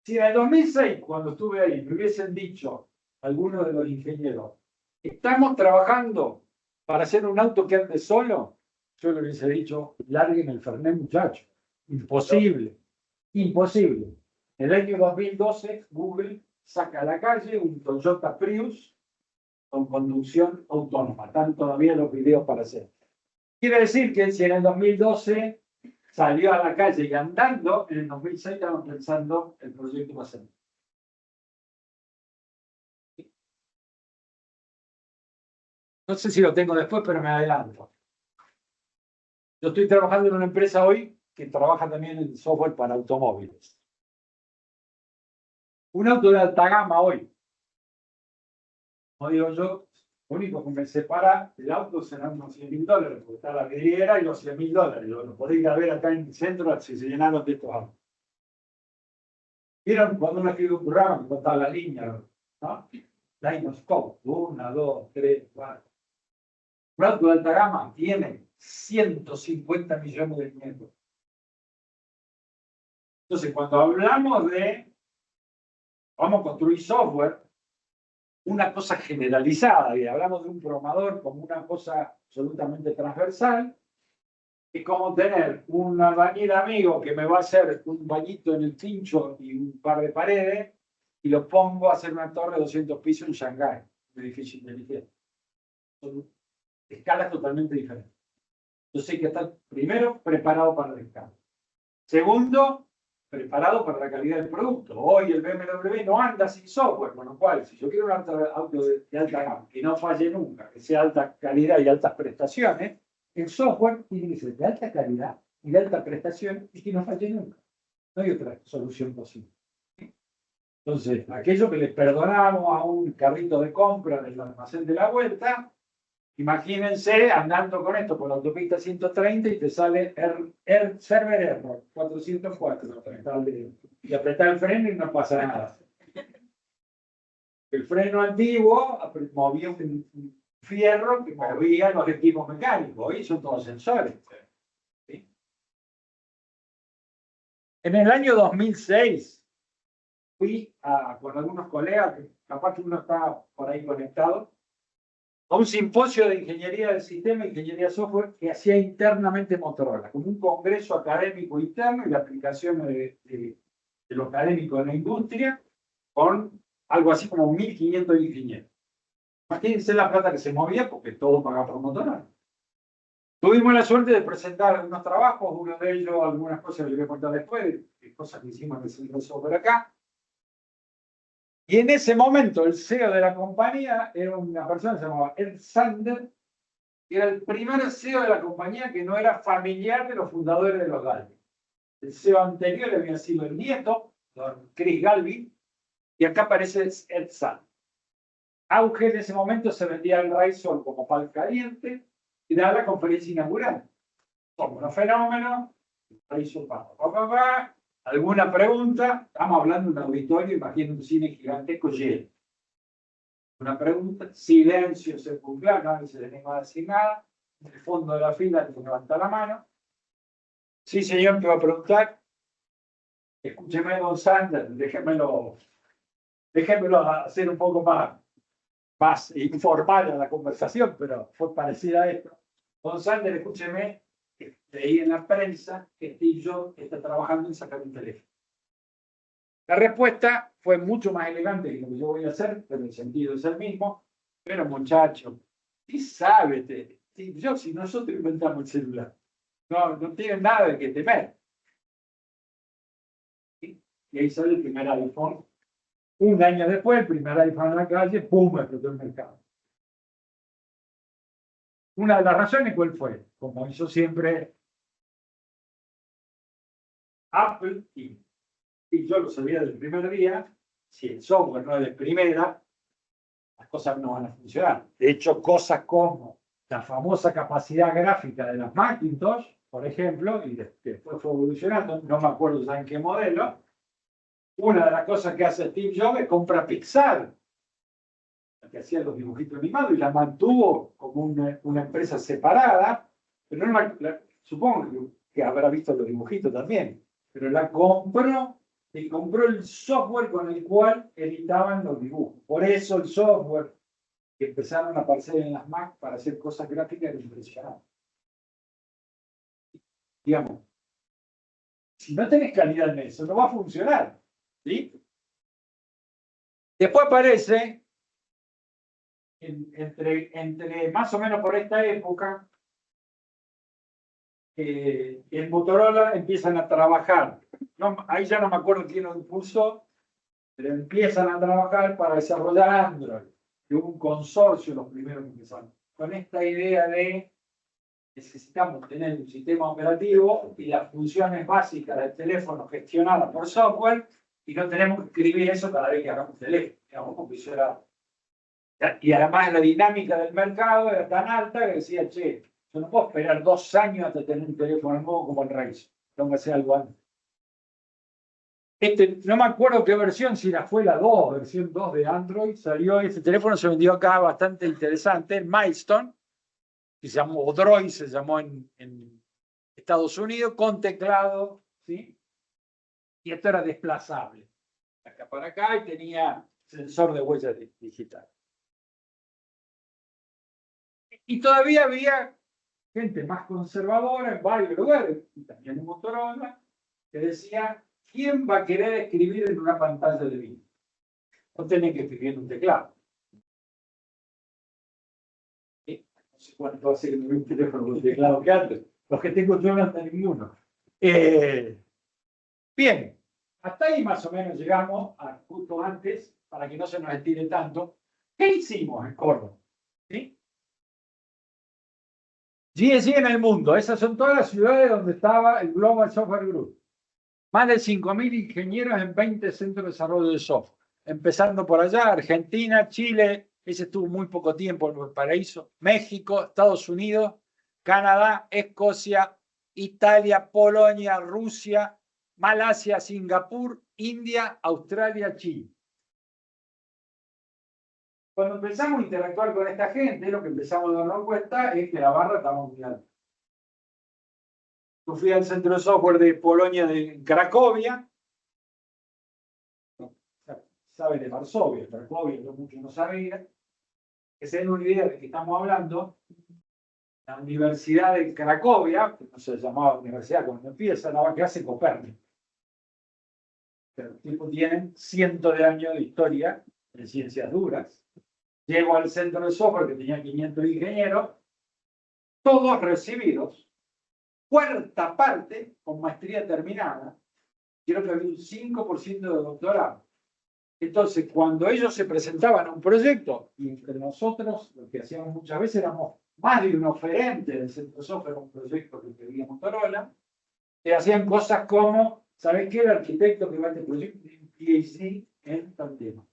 Si en el 2006, cuando estuve ahí, me hubiesen dicho algunos de los ingenieros, estamos trabajando para hacer un auto que ande solo, yo le hubiese dicho, larguen el Fernet, muchacho. Imposible. Imposible. En el año 2012, Google saca a la calle un Toyota Prius con conducción autónoma. Están todavía los videos para hacer. Quiere decir que si en el 2012 salió a la calle y andando, en el 2006 estaban pensando el proyecto va a ser. No sé si lo tengo después, pero me adelanto. Yo estoy trabajando en una empresa hoy que trabaja también en software para automóviles. Un auto de alta gama hoy. Como digo yo, lo único que me separa el auto serán unos $100.000, porque está la vidriera y los $100.000. Lo podéis ver acá en el centro, si se llenaron de estos autos. ¿Vieron cuando uno escribe un programa que contaba la línea? ¿No? Line of code, 1, 2, 3, 4. Un auto de alta gama tiene 150 millones de kilómetros. Entonces, cuando hablamos de vamos a construir software, una cosa generalizada, y hablamos de un programador como una cosa absolutamente transversal, es como tener un albañil amigo que me va a hacer un bañito en el pincho y un par de paredes, y lo pongo a hacer una torre de 200 pisos en Shanghái, un edificio inteligente. Son escalas totalmente diferentes. Entonces hay que estar, primero, preparado para la escala. Segundo, preparado para la calidad del producto. Hoy el BMW no anda sin software, con lo cual, si yo quiero un auto de alta gama, que no falle nunca, que sea alta calidad y altas prestaciones, el software tiene que ser de alta calidad y de alta prestación y que no falle nunca. No hay otra solución posible. Entonces, aquello que le perdonamos a un carrito de compra del almacén de la vuelta, imagínense andando con esto por la autopista 130 y te sale server error 404 y apretar el freno y no pasa nada. El freno antiguo movía un fierro que movía los equipos mecánicos. Hoy son todos sensores. ¿Sí? En el año 2006 fui con algunos colegas, que capaz que uno está por ahí conectado, a un simposio de ingeniería del sistema e ingeniería software que hacía internamente Motorola, como un congreso académico interno y la aplicación de lo académico en la industria, con algo así como 1.500 ingenieros. Imagínense la plata que se movía porque todo pagaba por Motorola. Tuvimos la suerte de presentar algunos trabajos, uno de ellos, algunas cosas que les voy a contar después, cosas que hicimos en el centro de software acá. Y en ese momento el CEO de la compañía era una persona que se llamaba Ed Sander, que era el primer CEO de la compañía que no era familiar de los fundadores de los Galvin. El CEO anterior había sido el nieto, don Chris Galvin, y acá aparece Ed Sander. Auge en ese momento se vendía el Ryzen como pan caliente y daba la conferencia inaugural. Somos unos fenómenos, Ryzen papá. ¿Alguna pregunta? Estamos hablando de un auditorio, imagínate un cine gigantesco lleno. Una pregunta, silencio sepulcral, nadie se le anima a decir nada. En el fondo de la fila, te levanta la mano. Sí, señor, te va a preguntar. Escúcheme, don Sander, déjemelo hacer un poco más informal a la conversación, pero fue parecida a esto. Don Sander, escúcheme. Leí en la prensa que Steve Jobs está trabajando en sacar un teléfono. La respuesta fue mucho más elegante que lo que yo voy a hacer, pero el sentido es el mismo. Pero muchacho, ¿qué sabe Steve Jobs si nosotros inventamos el celular? No tienen nada de que temer. ¿Sí? Y ahí sale el primer iPhone. Un año después, el primer iPhone en la calle, ¡pum!, explotó el mercado. Una de las razones, ¿cuál fue? Como hizo siempre Apple, y yo lo sabía desde el primer día, si el software no es de primera, las cosas no van a funcionar. De hecho, cosas como la famosa capacidad gráfica de las Macintosh, por ejemplo, y después fue evolucionando, no me acuerdo ya en qué modelo, una de las cosas que hace Steve Jobs es comprar Pixar, la que hacía los dibujitos animados, y la mantuvo como una empresa separada, pero supongo que habrá visto los dibujitos también. Pero la compró y compró el software con el cual editaban los dibujos. Por eso el software que empezaron a aparecer en las Mac para hacer cosas gráficas era impresionante. Digamos, si no tenés calidad en eso, no va a funcionar. ¿Sí? Después aparece, entre más o menos por esta época, en Motorola empiezan a trabajar. Ahí ya no me acuerdo quién lo impuso, pero empiezan a trabajar para desarrollar Android. Y hubo un consorcio los primeros que empezaron. Con esta idea de necesitamos tener un sistema operativo y las funciones básicas del teléfono gestionadas por software, y no tenemos que escribir eso cada vez que hagamos teléfono. Digamos, porque eso era... Y además la dinámica del mercado era tan alta que decía, che, yo no puedo esperar 2 años hasta tener un teléfono nuevo como el Ryzen. Tengo que hacer algo antes. No me acuerdo qué versión, si fue la 2, versión 2 de Android, salió. Este teléfono se vendió acá bastante interesante, Milestone. que se llamó Odroid, se llamó en Estados Unidos, con teclado, ¿sí? Y esto era desplazable. Acá para acá y tenía sensor de huella digital. Y todavía había gente más conservadora en varios lugares, y también en Motorola, que decía, ¿quién va a querer escribir en una pantalla de vídeo? No tienen que escribir en un teclado. No sé cuánto hace que no veo un teléfono con teclado que antes. Los que tengo yo no andan ninguno. Bien, hasta ahí más o menos llegamos a justo antes, para que no se nos estire tanto. ¿Qué hicimos en Córdoba? ¿Sí? GSG en el mundo. Esas son todas las ciudades donde estaba el Global Software Group. Más de 5.000 ingenieros en 20 centros de desarrollo de software. Empezando por allá, Argentina, Chile, ese estuvo muy poco tiempo en Valparaíso, México, Estados Unidos, Canadá, Escocia, Italia, Polonia, Rusia, Malasia, Singapur, India, Australia, Chile. Cuando empezamos a interactuar con esta gente, lo que empezamos a darnos cuenta es que la barra estaba muy alta. Yo fui al centro de software de Polonia, de Cracovia. Sabe de Varsovia, Cracovia, yo mucho no sabía. Que se den una idea de que estamos hablando. La Universidad de Cracovia, que no se llamaba universidad cuando empieza, la que hace Copérnico. Pero los tipos tienen cientos de años de historia en ciencias duras. Llego al centro de software que tenía 500 ingenieros, todos recibidos, cuarta parte con maestría terminada. Creo que había un 5% de doctorado. Entonces, cuando ellos se presentaban a un proyecto, y entre nosotros, lo que hacíamos muchas veces éramos más de un oferente del centro de software, un proyecto que pedía Motorola, que hacían cosas como, ¿sabes qué? El arquitecto que va a este proyecto tiene un PhD en tal tema.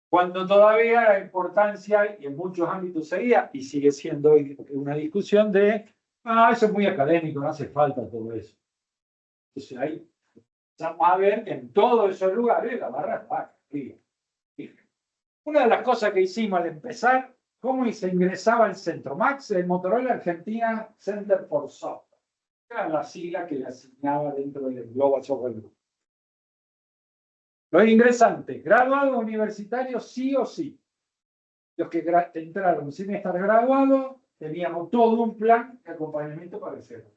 Cuando todavía la importancia, y en muchos ámbitos seguía, y sigue siendo hoy una discusión de, eso es muy académico, no hace falta todo eso. Entonces ahí vamos a ver que en todos esos lugares la barra está fría. Una de las cosas que hicimos al empezar, cómo se ingresaba al centro. Max, el Motorola Argentina Center for Software. Era la sigla que le asignaba dentro del Global Software Group. Los ingresantes, graduados universitarios sí o sí. Los que entraron sin estar graduados, teníamos todo un plan de acompañamiento para hacerlo.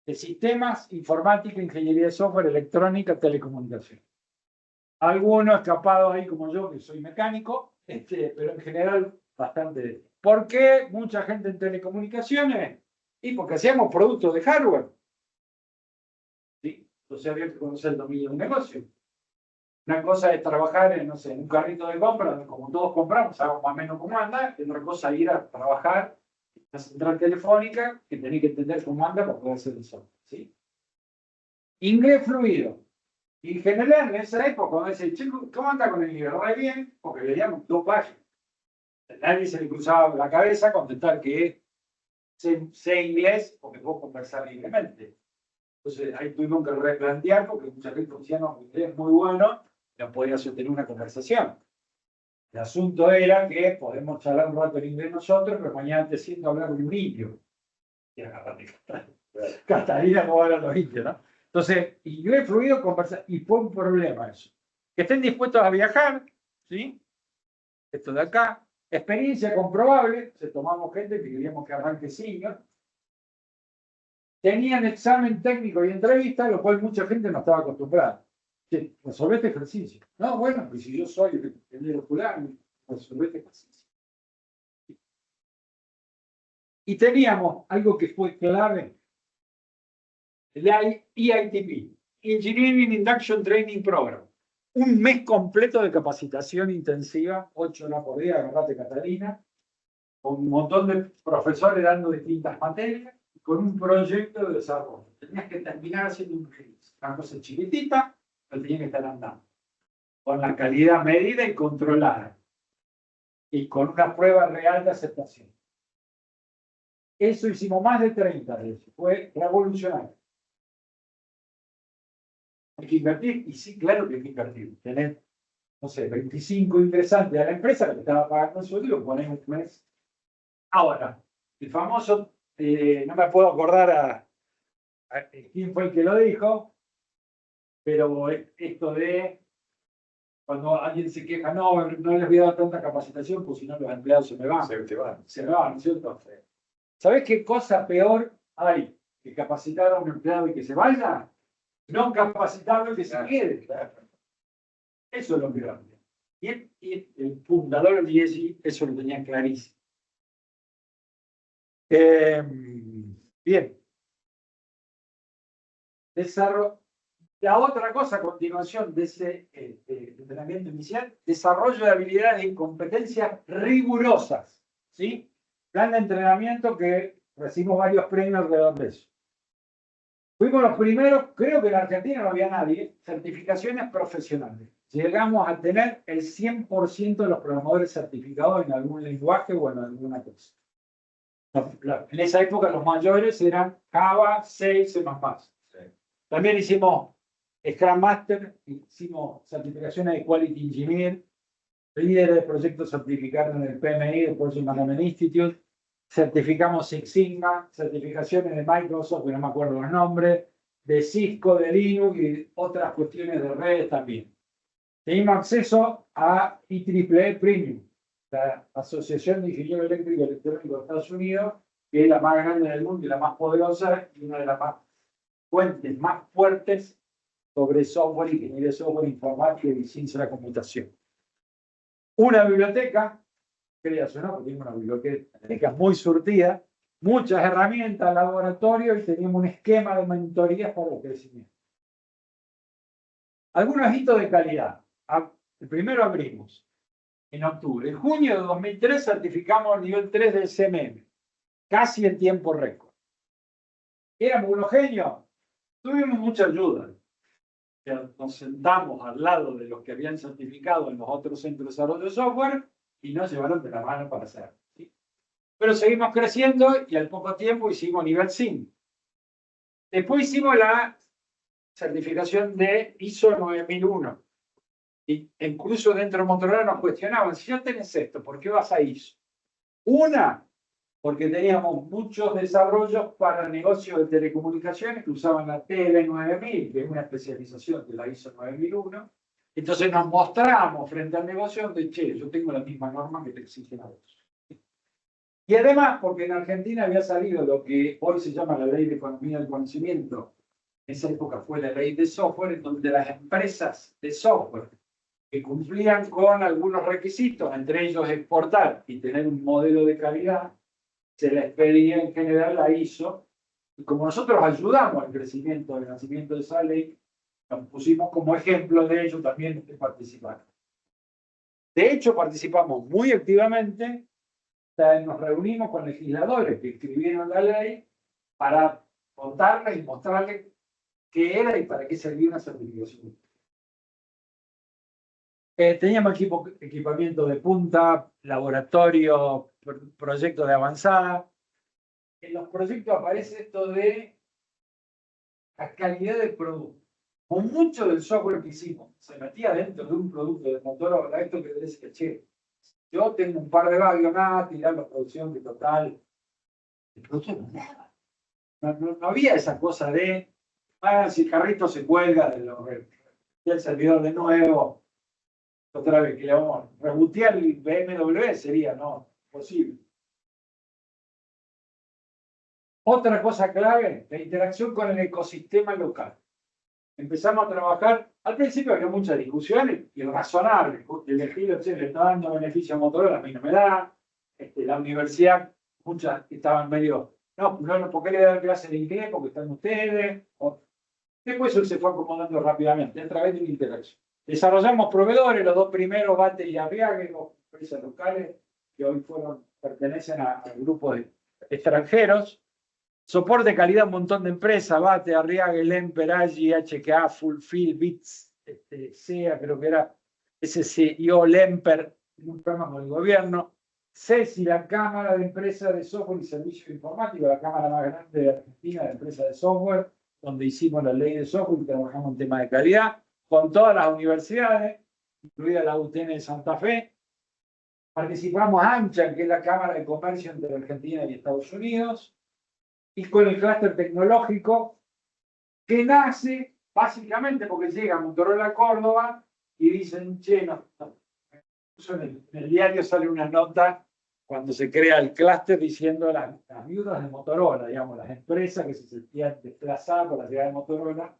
De sistemas, informática, ingeniería de software, electrónica, telecomunicación. Algunos escapados ahí como yo, que soy mecánico, pero en general bastante. ¿Por qué mucha gente en telecomunicaciones? Y porque hacíamos productos de hardware. ¿Sí? Entonces había que conocer el dominio del negocio. Una cosa es trabajar en, no sé, en un carrito de compra, donde como todos compramos, sabemos más o menos cómo anda, y otra cosa es ir a trabajar en la central telefónica, que tenés que entender cómo anda para poder hacer el software. ¿Sí? Inglés fluido. Y en general, en esa época, cuando dice, chico, ¿cómo anda con el inglés? Re bien, porque leíamos 2 páginas. A nadie se le cruzaba la cabeza contestar que sé inglés porque puedo conversar libremente. Entonces ahí tuvimos que replantear, porque mucha gente decía, no, mi inglés es muy bueno, no podía sostener una conversación. El asunto era que podemos charlar un rato en inglés nosotros, pero mañana te siento a hablar con un indio. Y agarrate, Catalina, no hablan los indios, ¿no? Entonces, inglés fluido, conversar, y fue un problema eso. Que estén dispuestos a viajar, ¿sí? Esto de acá. Experiencia comprobable, se tomamos gente que queríamos que arranque senior. Tenían examen técnico y entrevista, lo cual mucha gente no estaba acostumbrada. Resolvé este ejercicio. No, bueno, pues si yo soy el ocular, resolvé este ejercicio. Y teníamos algo que fue clave. La EITP, Engineering Induction Training Program. Un mes completo de capacitación intensiva, 8 horas por día, agarrate Catalina, con un montón de profesores dando distintas materias, con un proyecto de desarrollo. Tenías que terminar haciendo una cosa chiquitita, pero tenías que estar andando. Con la calidad medida y controlada. Y con una prueba real de aceptación. Eso hicimos más de 30 de eso. Fue revolucionario. Hay que invertir, y sí, claro que hay que invertir. Tener no sé, 25 ingresantes a la empresa que te estaba pagando el sueldo y lo pones un mes. Ahora, el famoso, no me puedo acordar a quién fue el que lo dijo, pero esto de cuando alguien se queja, no les voy a dar tanta capacitación, pues si no los empleados se me van. Se me van, ¿no es cierto? ¿Sabés qué cosa peor hay que capacitar a un empleado y que se vaya? No capacitarlo y que se quede. Eso es lo peor. Y el fundador del IESI eso lo tenía clarísimo. Bien. La otra cosa a continuación de ese entrenamiento inicial, desarrollo de habilidades y competencias rigurosas. ¿Sí? Plan de entrenamiento que recibimos varios premios alrededor de eso. Fuimos los primeros, creo que en Argentina no había nadie, certificaciones profesionales. Llegamos a tener el 100% de los programadores certificados en algún lenguaje o en alguna cosa. En esa época los mayores eran Java, C y C++. También hicimos Scrum Master, hicimos certificaciones de Quality Engineer, líderes de proyectos certificados en el PMI, el Project Management Institute, certificamos Six Sigma, certificaciones de Microsoft, que no me acuerdo los nombres, de Cisco, de Linux y otras cuestiones de redes también. Teníamos acceso a IEEE Premium, la Asociación de Ingenieros Eléctricos y Electrónicos de Estados Unidos, que es la más grande del mundo y la más poderosa y una de las fuentes más fuertes sobre software, ingeniería de software, informática y ciencia de la computación. Una biblioteca, creas o no, porque teníamos una biblioteca muy surtida, muchas herramientas, laboratorio y teníamos un esquema de mentorías para el crecimiento. Algunos hitos de calidad. El primero abrimos en octubre. En junio de 2003 certificamos el nivel 3 del CMM, casi en tiempo récord. ¿Éramos unos genios? Tuvimos mucha ayuda. Nos sentamos al lado de los que habían certificado en los otros centros de desarrollo de software y nos llevaron de la mano para hacerlo. ¿Sí? Pero seguimos creciendo y al poco tiempo hicimos nivel 5. Después hicimos la certificación de ISO 9001. Y incluso dentro de Motorola nos cuestionaban, si ya tenés esto, ¿por qué vas a ISO? Una, porque teníamos muchos desarrollos para negocios de telecomunicaciones que usaban la TL9000, que es una especialización de la ISO 9001. Entonces nos mostramos frente al negocio de, che, yo tengo la misma norma que te exigen a vos. Y además, porque en Argentina había salido lo que hoy se llama la Ley de Economía del Conocimiento, en esa época fue la Ley de Software, en donde las empresas de software que cumplían con algunos requisitos, entre ellos exportar y tener un modelo de calidad, se les pedía en general la ISO, y como nosotros ayudamos al crecimiento, al nacimiento de esa ley, nos pusimos como ejemplo de ello también de participar. De hecho, participamos muy activamente, nos reunimos con legisladores que escribieron la ley para contarles y mostrarles qué era y para qué servía una certificación. Teníamos equipamiento de punta, laboratorio, proyectos de avanzada. En los proyectos aparece esto de la calidad del producto. Con mucho del software que hicimos, se metía dentro de un producto de Motorola, esto que decía, che, yo tengo un par de varios más, tirar la producción de total. El producto no nada. No había esa cosa de, si el carrito se cuelga del servidor de nuevo, otra vez que le vamos a rebotear el BMW sería no posible. Otra cosa clave, la interacción con el ecosistema local. Empezamos a trabajar, al principio había muchas discusiones y razonables, elegir, le está dando beneficio a Motorola, a mí no me da, la universidad, muchas estaban medio, no, ¿por qué le dan clases de inglés? Porque están ustedes. Después eso se fue acomodando rápidamente a través de una interacción. Desarrollamos proveedores, los dos primeros, Bate y Arriague, dos empresas locales que hoy pertenecen a grupos extranjeros. Soporte de calidad, un montón de empresas, Bate, Arriague, Lemper, Agi, HKA, Fulfill, Bits, SEA, creo que era SCIO, Lemper, un programa con el gobierno. CESI, la Cámara de Empresas de Software y Servicios Informáticos, la cámara más grande de Argentina de empresas de software, donde hicimos la ley de software y trabajamos en temas de calidad, con todas las universidades, incluida la UTN de Santa Fe. Participamos AmCham, que es la Cámara de Comercio entre Argentina y Estados Unidos, y con el clúster tecnológico, que nace básicamente porque llega Motorola a Córdoba y dicen, che, no. En el diario sale una nota cuando se crea el clúster diciendo las viudas de Motorola, digamos, las empresas que se sentían desplazadas por la llegada de Motorola,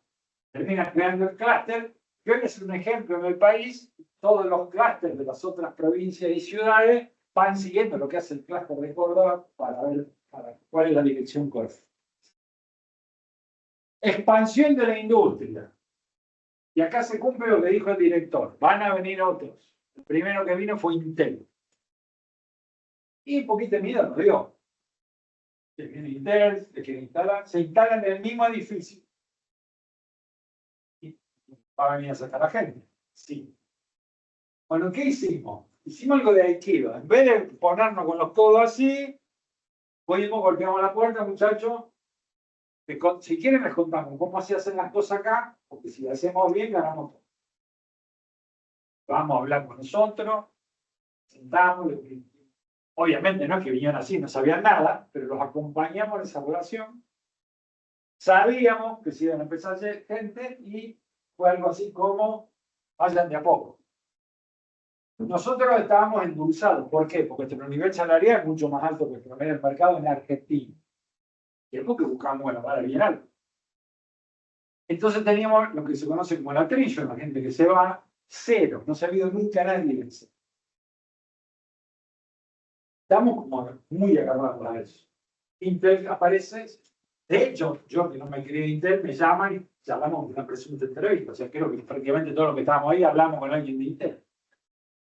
terminan creando el clúster. Que hoy es un ejemplo en el país, todos los clústeres de las otras provincias y ciudades van siguiendo lo que hace el clúster de Córdoba para ver cuál es la dirección correcta. Expansión de la industria. Y acá se cumple lo que dijo el director. Van a venir otros. El primero que vino fue Intel. Y un poquito de miedo nos dio. Que viene Intel, se instalan en el mismo edificio. Y va a venir a sacar a la gente. Sí. Bueno, ¿qué hicimos? Hicimos algo de aikido. En vez de ponernos con los codos así, fuimos, golpeamos la puerta, muchachos. Si quieren les contamos cómo se hacen las cosas acá, porque si lo hacemos bien, ganamos todo. Vamos a hablar con nosotros, sentamos, obviamente no es que vinieron así, no sabían nada, pero los acompañamos en esa relación. Sabíamos que se iban a empezar a hacer gente y fue algo así como vayan de a poco. Nosotros estábamos endulzados. ¿Por qué? Porque nuestro nivel salarial es mucho más alto que el promedio del mercado en Argentina. Y es porque buscamos, bueno, para bien alto. Entonces teníamos lo que se conoce como el atrillo, la gente que se va, cero. No se ha habido nunca nadie en cero. Estamos como muy agarrados a eso. Intel aparece. De hecho, yo que no me crié en Intel, me llaman y llamamos una presunta entrevista. O sea, creo que prácticamente todos los que estábamos ahí hablamos con alguien de Intel.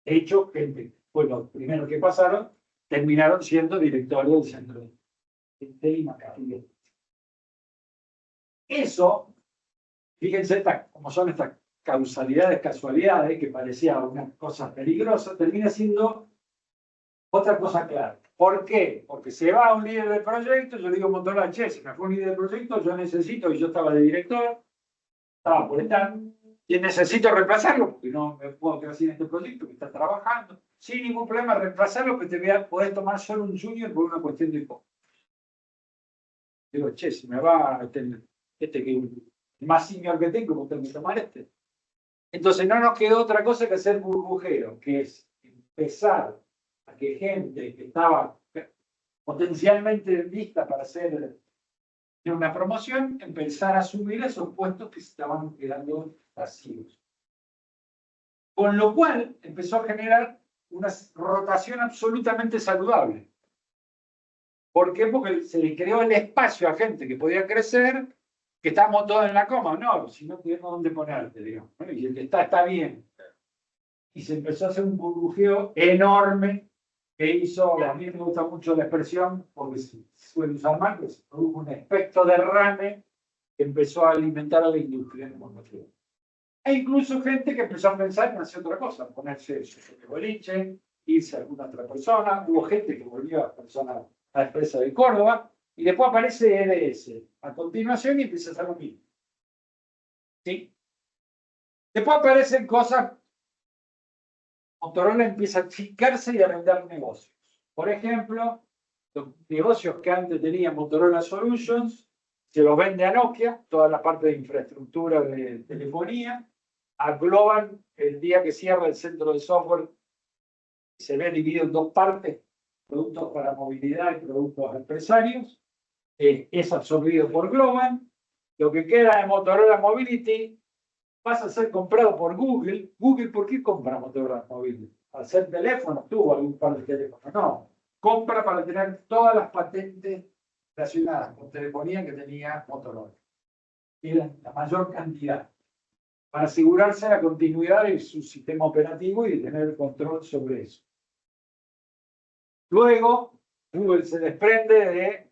De hecho, gente, pues los primeros que pasaron terminaron siendo directores del centro de Intel y Macarena. Eso, fíjense cómo son estas causalidades, casualidades, que parecía una cosa peligrosa, termina siendo otra cosa clara. ¿Por qué? Porque se va un líder del proyecto, yo le digo a Motorola, che, si me fue un líder del proyecto, yo necesito, y yo estaba de director, estaba por estar, y necesito reemplazarlo, porque no me puedo quedar sin este proyecto que está trabajando, sin ningún problema, reemplazarlo, que te voy a poder tomar solo un junior por una cuestión de costo. Digo, che, si me va este que el más senior que tengo, ¿por qué me tomar este? Entonces no nos quedó otra cosa que hacer burbujero, que es empezar a que gente que estaba potencialmente lista para hacer una promoción, empezar a asumir esos puestos que estaban quedando vacíos. Con lo cual empezó a generar una rotación absolutamente saludable. ¿Por qué? Porque se le creó el espacio a gente que podía crecer, que estamos todos en la coma, no, si no tuvimos dónde ponerte, digamos. Y el que está bien. Y se empezó a hacer un burbujeo enorme que hizo, a mí me gusta mucho la expresión, porque se suele usar mal, que se produjo un efecto derrame que empezó a alimentar a la industria. E incluso gente que empezó a pensar en hacer otra cosa, ponerse su boliche, irse a alguna otra persona. Hubo gente que volvió a personas a la empresa de Córdoba, y después aparece EDS a continuación y empieza a hacer lo mismo. ¿Sí? Después aparecen cosas. Motorola empieza a achicarse y a vender negocios. Por ejemplo, los negocios que antes tenía Motorola Solutions, se los vende a Nokia, toda la parte de infraestructura de telefonía, a Global, el día que cierra el centro de software, se ve dividido en dos partes, productos para movilidad y productos empresarios, es absorbido por Global. Lo que queda de Motorola Mobility pasa a ser comprado por Google. Google, ¿por qué compra Motorola Mobility? ¿Para hacer teléfonos? ¿Tuvo algún par de teléfonos? No. Compra para tener todas las patentes relacionadas con telefonía que tenía Motorola. Y la mayor cantidad. Para asegurarse la continuidad de su sistema operativo y de tener el control sobre eso. Luego, Google se desprende de,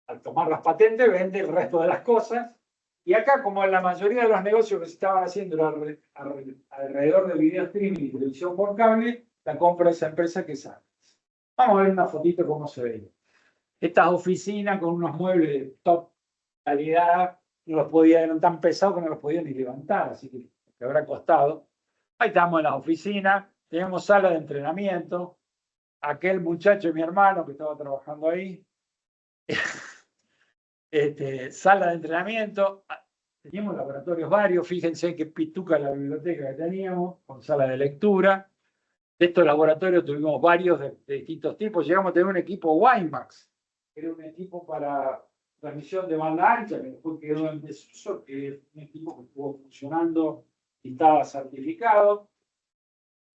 al tomar las patentes, vende el resto de las cosas. Y acá, como en la mayoría de los negocios que se estaban haciendo alrededor de video streaming y televisión por cable, la compra esa empresa que sabe. Vamos a ver una fotito cómo se ve. Estas oficinas con unos muebles de top calidad, eran tan pesados que no los podían ni levantar, así que habrá costado. Ahí estamos en las oficinas, teníamos sala de entrenamiento. Aquel muchacho, mi hermano, que estaba trabajando ahí, sala de entrenamiento. Teníamos laboratorios varios, fíjense qué pituca la biblioteca que teníamos, con sala de lectura. De estos laboratorios tuvimos varios de distintos tipos. Llegamos a tener un equipo WiMAX, que era un equipo para transmisión de banda ancha, que después quedó en desuso, que es un equipo que estuvo funcionando y estaba certificado.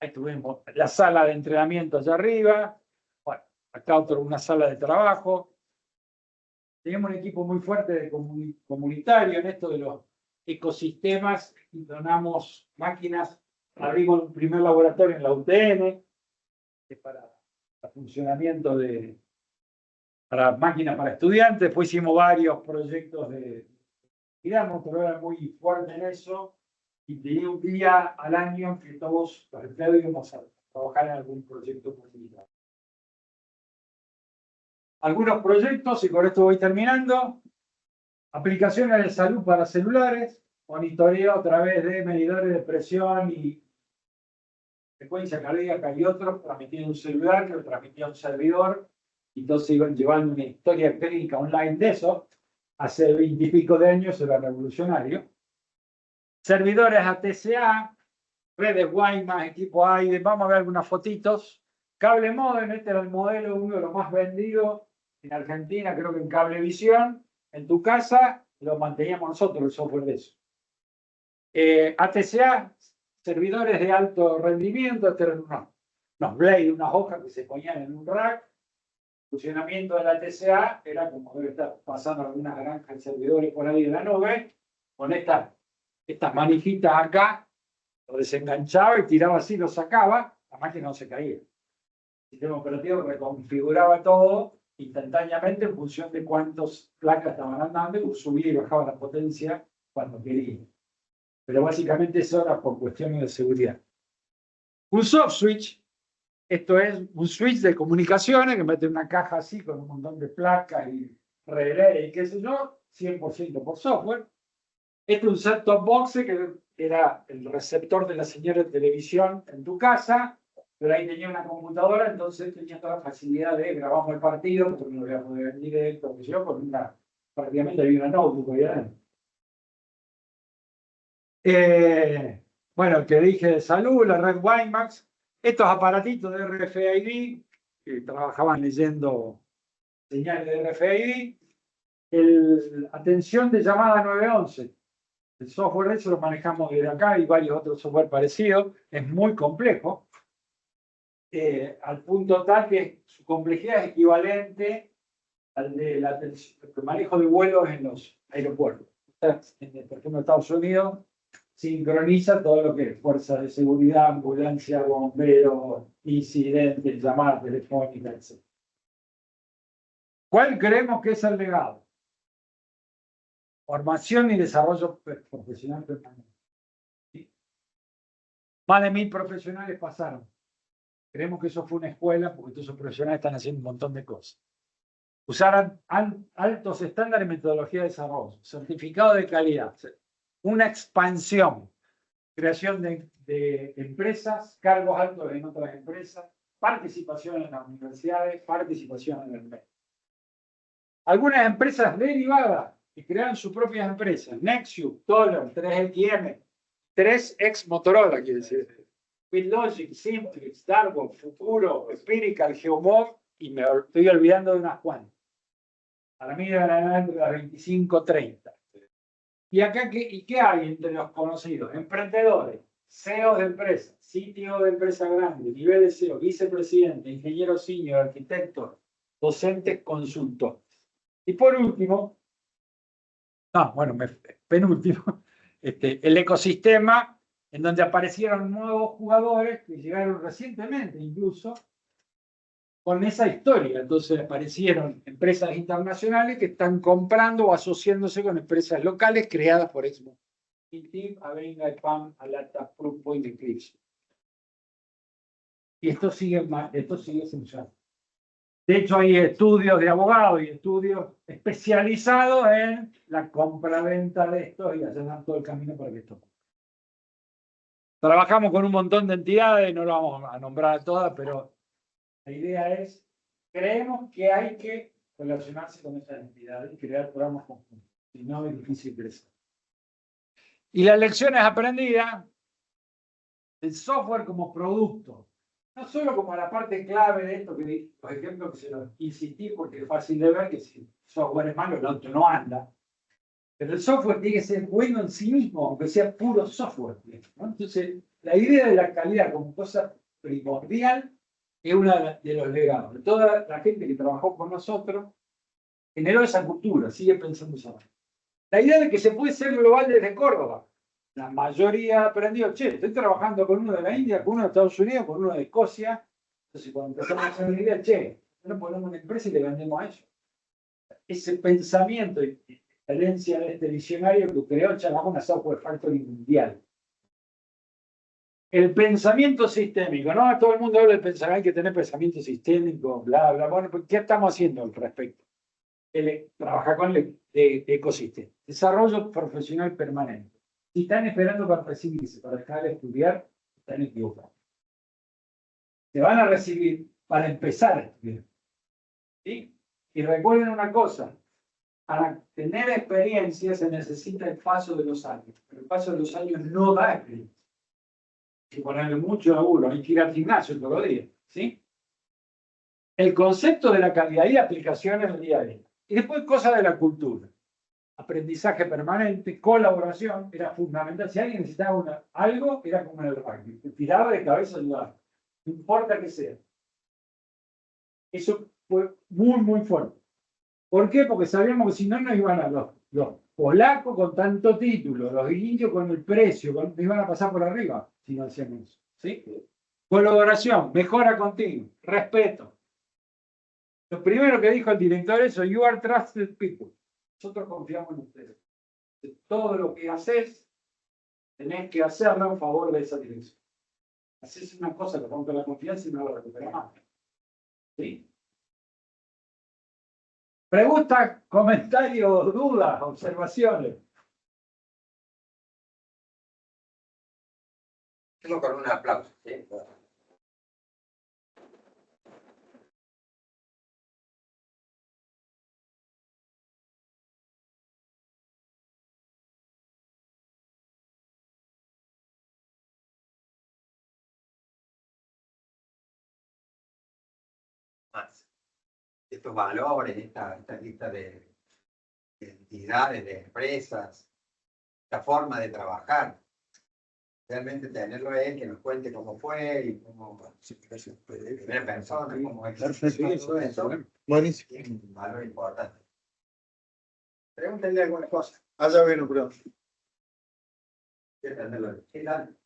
Ahí tuvimos la sala de entrenamiento allá arriba. Bueno, acá una sala de trabajo. Teníamos un equipo muy fuerte de comunitario en esto de los ecosistemas y donamos máquinas. Abrimos un primer laboratorio en la UTN para el funcionamiento para máquinas para estudiantes. Después hicimos varios proyectos de miramos, pero era muy fuerte en eso. Y tenía un día al año que todos los empleados íbamos a trabajar en algún proyecto comunitario. Algunos proyectos, y con esto voy terminando. Aplicaciones de salud para celulares, monitoreo a través de medidores de presión y frecuencia cardíaca y otros, transmitía un celular, que lo transmitía un servidor, y entonces iban llevando una historia clínica online de eso. Hace 20 y pico de años era revolucionario. Servidores ATCA, redes WiMAX, equipo AIDE, vamos a ver algunas fotitos. Cable modem, este era el modelo, uno de los más vendidos en Argentina, creo que en Cablevisión. En tu casa lo manteníamos nosotros, el software de eso. ATCA, servidores de alto rendimiento, este eran unos blades, unas hojas que se ponían en un rack. El funcionamiento de la ATCA era como debe estar pasando algunas granjas de servidores por ahí de la nube, con estas manifitas acá, lo desenganchaba y tiraba así, lo sacaba, la máquina no se caía. El sistema operativo reconfiguraba todo instantáneamente en función de cuántas placas estaban andando y subía y bajaba la potencia cuando quería. Pero básicamente eso era por cuestiones de seguridad. Un soft switch, esto es un switch de comunicaciones que mete una caja así con un montón de placas y relés y qué sé yo, 100% por software. Este es un set-top box que era el receptor de la señal de televisión en tu casa, pero ahí tenía una computadora, entonces tenía toda la facilidad de grabamos el partido, porque no lo voy a poder ver en directo, que yo, con prácticamente había una notebook ahí adentro. Bueno, que dije de salud, la red WiMAX, estos aparatitos de RFID, que trabajaban leyendo señales de RFID, atención de llamada 911. El software eso lo manejamos desde acá y varios otros software parecidos. Es muy complejo, al punto tal que su complejidad es equivalente al del manejo de vuelos en los aeropuertos. Por ejemplo, en Estados Unidos sincroniza todo lo que es fuerza de seguridad, ambulancia, bomberos, incidentes, llamadas telefónicas, etc. ¿Cuál creemos que es el legado? Formación y desarrollo profesional permanente. ¿Sí? Más de 1000 profesionales pasaron. Creemos que eso fue una escuela porque todos esos profesionales están haciendo un montón de cosas. Usaron altos estándares y metodología de desarrollo, certificado de calidad, una expansión, creación de empresas, cargos altos en otras empresas, participación en las universidades, participación en el medio. Algunas empresas derivadas que crearon sus propias empresas, Nexus, Toller, 3XM, 3X Motorola, quiere decir, WeLogic, Simplix, Darwin, Futuro, Empirical, Geomod, y me estoy olvidando de unas cuantas. Para mí eran entre las 25, 30. ¿Y acá qué hay entre los conocidos? Emprendedores, CEOs de empresas, CTO de empresa grande, nivel de CEO, vicepresidente, ingeniero senior, arquitecto, docentes, consultores. Y por último, penúltimo, el ecosistema en donde aparecieron nuevos jugadores que llegaron recientemente incluso con esa historia. Entonces aparecieron empresas internacionales que están comprando o asociándose con empresas locales creadas por Exmo. Intip, Avenga, EPAM, Alata, Proofpoint, Eclipse. Y esto sigue funcionando. De hecho, hay estudios de abogados y estudios especializados en la compra-venta de esto y hacen todo el camino para que esto Trabajamos con un montón de entidades, no lo vamos a nombrar a todas, pero la idea es, creemos que hay que relacionarse con esas entidades y crear programas conjuntos. Si no, es difícil crecer. Y las lecciones aprendidas, el software como producto, no solo como la parte clave de esto, que por ejemplo, que se lo insistí porque es fácil de ver que si el software es malo, el auto no anda. Pero el software tiene que ser bueno en sí mismo, aunque sea puro software, ¿no? Entonces, la idea de la calidad como cosa primordial es uno de los legados. De toda la gente que trabajó con nosotros, generó esa cultura, sigue pensando esa manera. La idea de que se puede ser global desde Córdoba. La mayoría aprendió, che, estoy trabajando con uno de la India, con uno de Estados Unidos, con uno de Escocia. Entonces, cuando empezamos a hacer la idea, che, no ponemos una empresa y le vendemos a ellos. Ese pensamiento y herencia de este diccionario que creó una Software Factory mundial. El pensamiento sistémico, ¿no? Todo el mundo habla de pensar, hay que tener pensamiento sistémico, bla, bla. Bueno, pues, ¿qué estamos haciendo al respecto? Trabajar con el ecosistema. Desarrollo profesional permanente. Si están esperando para recibirse, para dejar de estudiar, están equivocados. Se van a recibir para empezar a estudiar. ¿Sí? Y recuerden una cosa, para tener experiencia se necesita el paso de los años. Pero el paso de los años no da experiencia. Hay que ponerle mucho laburo, hay que ir al gimnasio todos los días. ¿Sí? El concepto de la calidad y aplicaciones del día a día. Y después cosas de la cultura. Aprendizaje permanente, colaboración, era fundamental. Si alguien necesitaba algo, era como en el rugby. Te tiraba de cabeza a ayudar. No importa que sea. Eso fue muy, muy fuerte. ¿Por qué? Porque sabíamos que si no nos iban a los polacos con tanto título, los indios con el precio, nos iban a pasar por arriba si no hacíamos eso. ¿Sí? Colaboración, mejora continua, respeto. Lo primero que dijo el director es eso, you are trusted people. Nosotros confiamos en ustedes. Todo lo que haces, tenés que hacerlo en favor de esa dirección. Haces una cosa que rompe la confianza y no la recuperas más. ¿Sí? Preguntas, comentarios, dudas, observaciones. Tengo con un aplauso. ¿Sí? Estos valores, esta lista de entidades, de empresas, esta forma de trabajar. Realmente tenerlo él, que nos cuente cómo fue y cómo primera persona, cómo es todo eso. Buenísimo. Es un valor importante. Pregúntenle alguna cosa. Allá vino, pero. ¿Qué tal?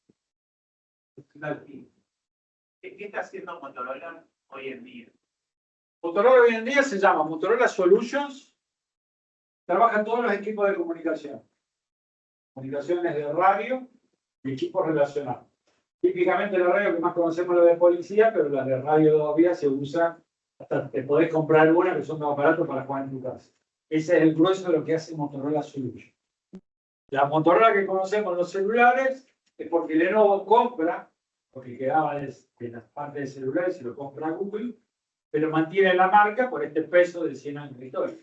¿Qué está haciendo Motorola hoy en día? Motorola hoy en día se llama Motorola Solutions. Trabajan todos los equipos de comunicación. Comunicaciones de radio y equipos relacionados. Típicamente la radio que más conocemos es la de policía, pero las de radio todavía se usan, hasta te podés comprar una que son más baratos para jugar en tu casa. Ese es el grueso de lo que hace Motorola Solutions. La Motorola que conocemos en los celulares es porque Lenovo compra, porque quedaba de las partes de celulares, se lo compra Google, pero mantiene la marca por este peso de 100 años de historia.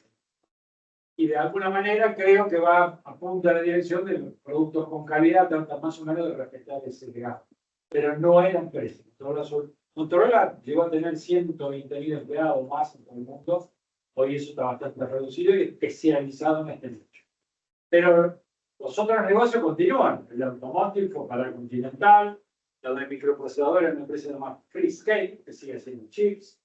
Y de alguna manera creo que va a punta la dirección de los productos con calidad, trata más o menos de respetar ese legado. Pero no era empresa. Motorola llegó a tener 120.000 empleados más en todo el mundo. Hoy eso está bastante reducido y especializado en este nicho. Pero los otros negocios continúan. El automóvil fue para Continental, la de microprocesadores, una empresa llamada Freescale, que sigue haciendo chips,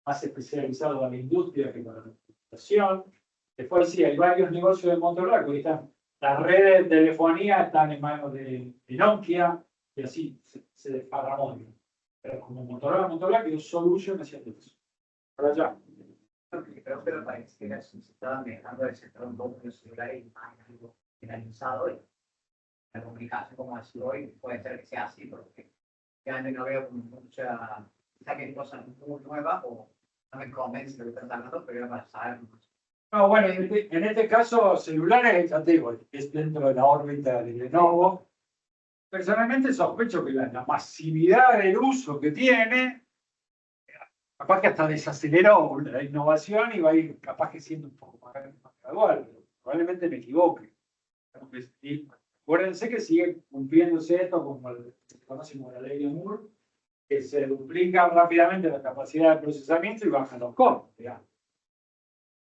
más especializado en la industria que para la computación. Después sí, hay varios negocios de Motorola que están, las redes de telefonía están en manos de Nokia y así se desparramó. Pero como Motorola quedó Solution haciendo eso. Para allá. Creo que parece que se estaban dejando del sector un poco de celular y más algo finalizado y la comunicación como así hoy puede ser que sea así porque ya no veo mucha saquen cosas muy nuevas o no me convence lo que están hablando, pero ya para saber. No, bueno, en este caso celulares es antiguo, es dentro de la órbita de Lenovo. personalmente sospecho que la masividad del uso que tiene, capaz que hasta desaceleró la innovación y va a ir capaz que siendo un poco más gradual. Probablemente me equivoque. Y acuérdense que sigue cumpliéndose esto como se conoce como la ley de Moore, que se duplica rápidamente la capacidad de procesamiento y bajan los costos, digamos.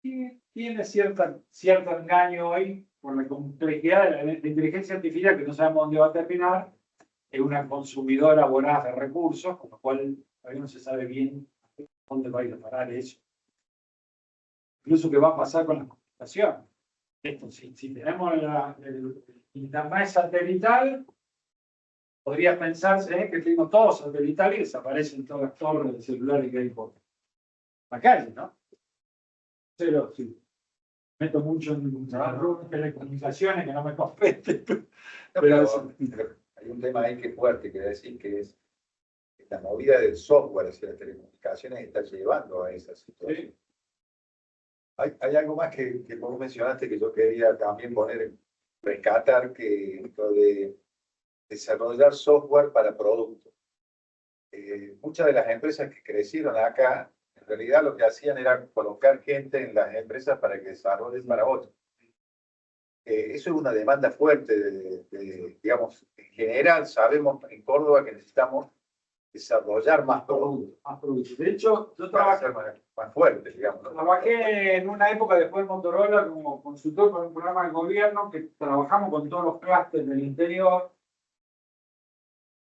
Y tiene cierto engaño hoy por la complejidad de la inteligencia artificial, que no sabemos dónde va a terminar. Es una consumidora voraz de recursos, con lo cual todavía no se sabe bien dónde va a ir a parar eso. Incluso qué va a pasar con la computación. Esto, si tenemos el internet satelital, podría pensarse que tengo todo satelital y desaparecen todas las torres de celulares que hay por la calle, ¿no? Pero sí, meto mucho en telecomunicaciones que no me competen. Pero hay un tema ahí que es fuerte, que decir que es la movida del software hacia las telecomunicaciones está llevando a esa situación. Sí. Hay algo más que vos mencionaste que yo quería también rescatar, que lo de desarrollar software para productos. Muchas de las empresas que crecieron acá, en realidad lo que hacían era colocar gente en las empresas para que desarrollen para otros. Eso es una demanda fuerte, digamos, en general sabemos en Córdoba que necesitamos desarrollar más productos. De hecho, yo Para ser más fuerte, digamos, ¿no? trabajé en una época después de Motorola como consultor con un programa de gobierno que trabajamos con todos los clústeres del interior.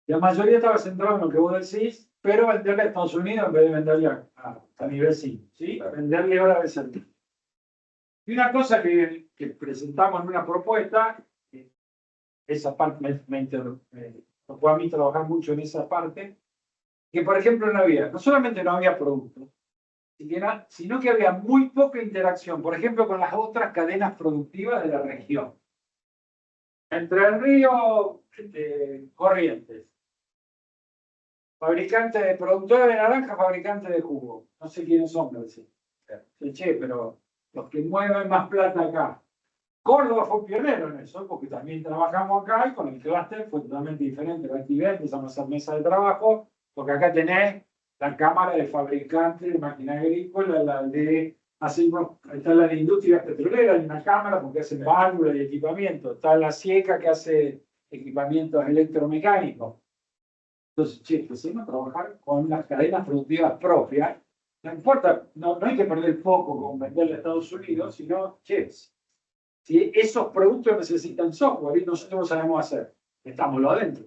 La mayoría estaba centrado en lo que vos decís, pero venderle a Estados Unidos en vez de venderle a nivel 5, ¿sí? Claro. Venderle hora de servicio. Y una cosa que presentamos en una propuesta, esa parte me tocó a mí trabajar mucho en esa parte, que por ejemplo no solamente no había productos, sino que había muy poca interacción, por ejemplo, con las otras cadenas productivas de la región. Entre el río, Corrientes, fabricante de productores de naranja, fabricante de jugo. No sé quiénes son, pero sí. Che, pero los que mueven más plata acá. Córdoba fue pionero en eso, porque también trabajamos acá y con el clúster fue totalmente diferente la actividad, empezamos a hacer mesa de trabajo, porque acá tenés la cámara de fabricantes de máquina agrícola, la de está la de industria petrolera, hay una cámara porque hacen válvulas y equipamiento, está la SIECA que hace equipamientos electromecánicos. Entonces, che, empecemos a trabajar con las cadenas productivas propias. No importa, no hay que perder el foco con venderle a Estados Unidos, sino, che, si esos productos necesitan software y nosotros lo sabemos hacer, estámoslo adentro.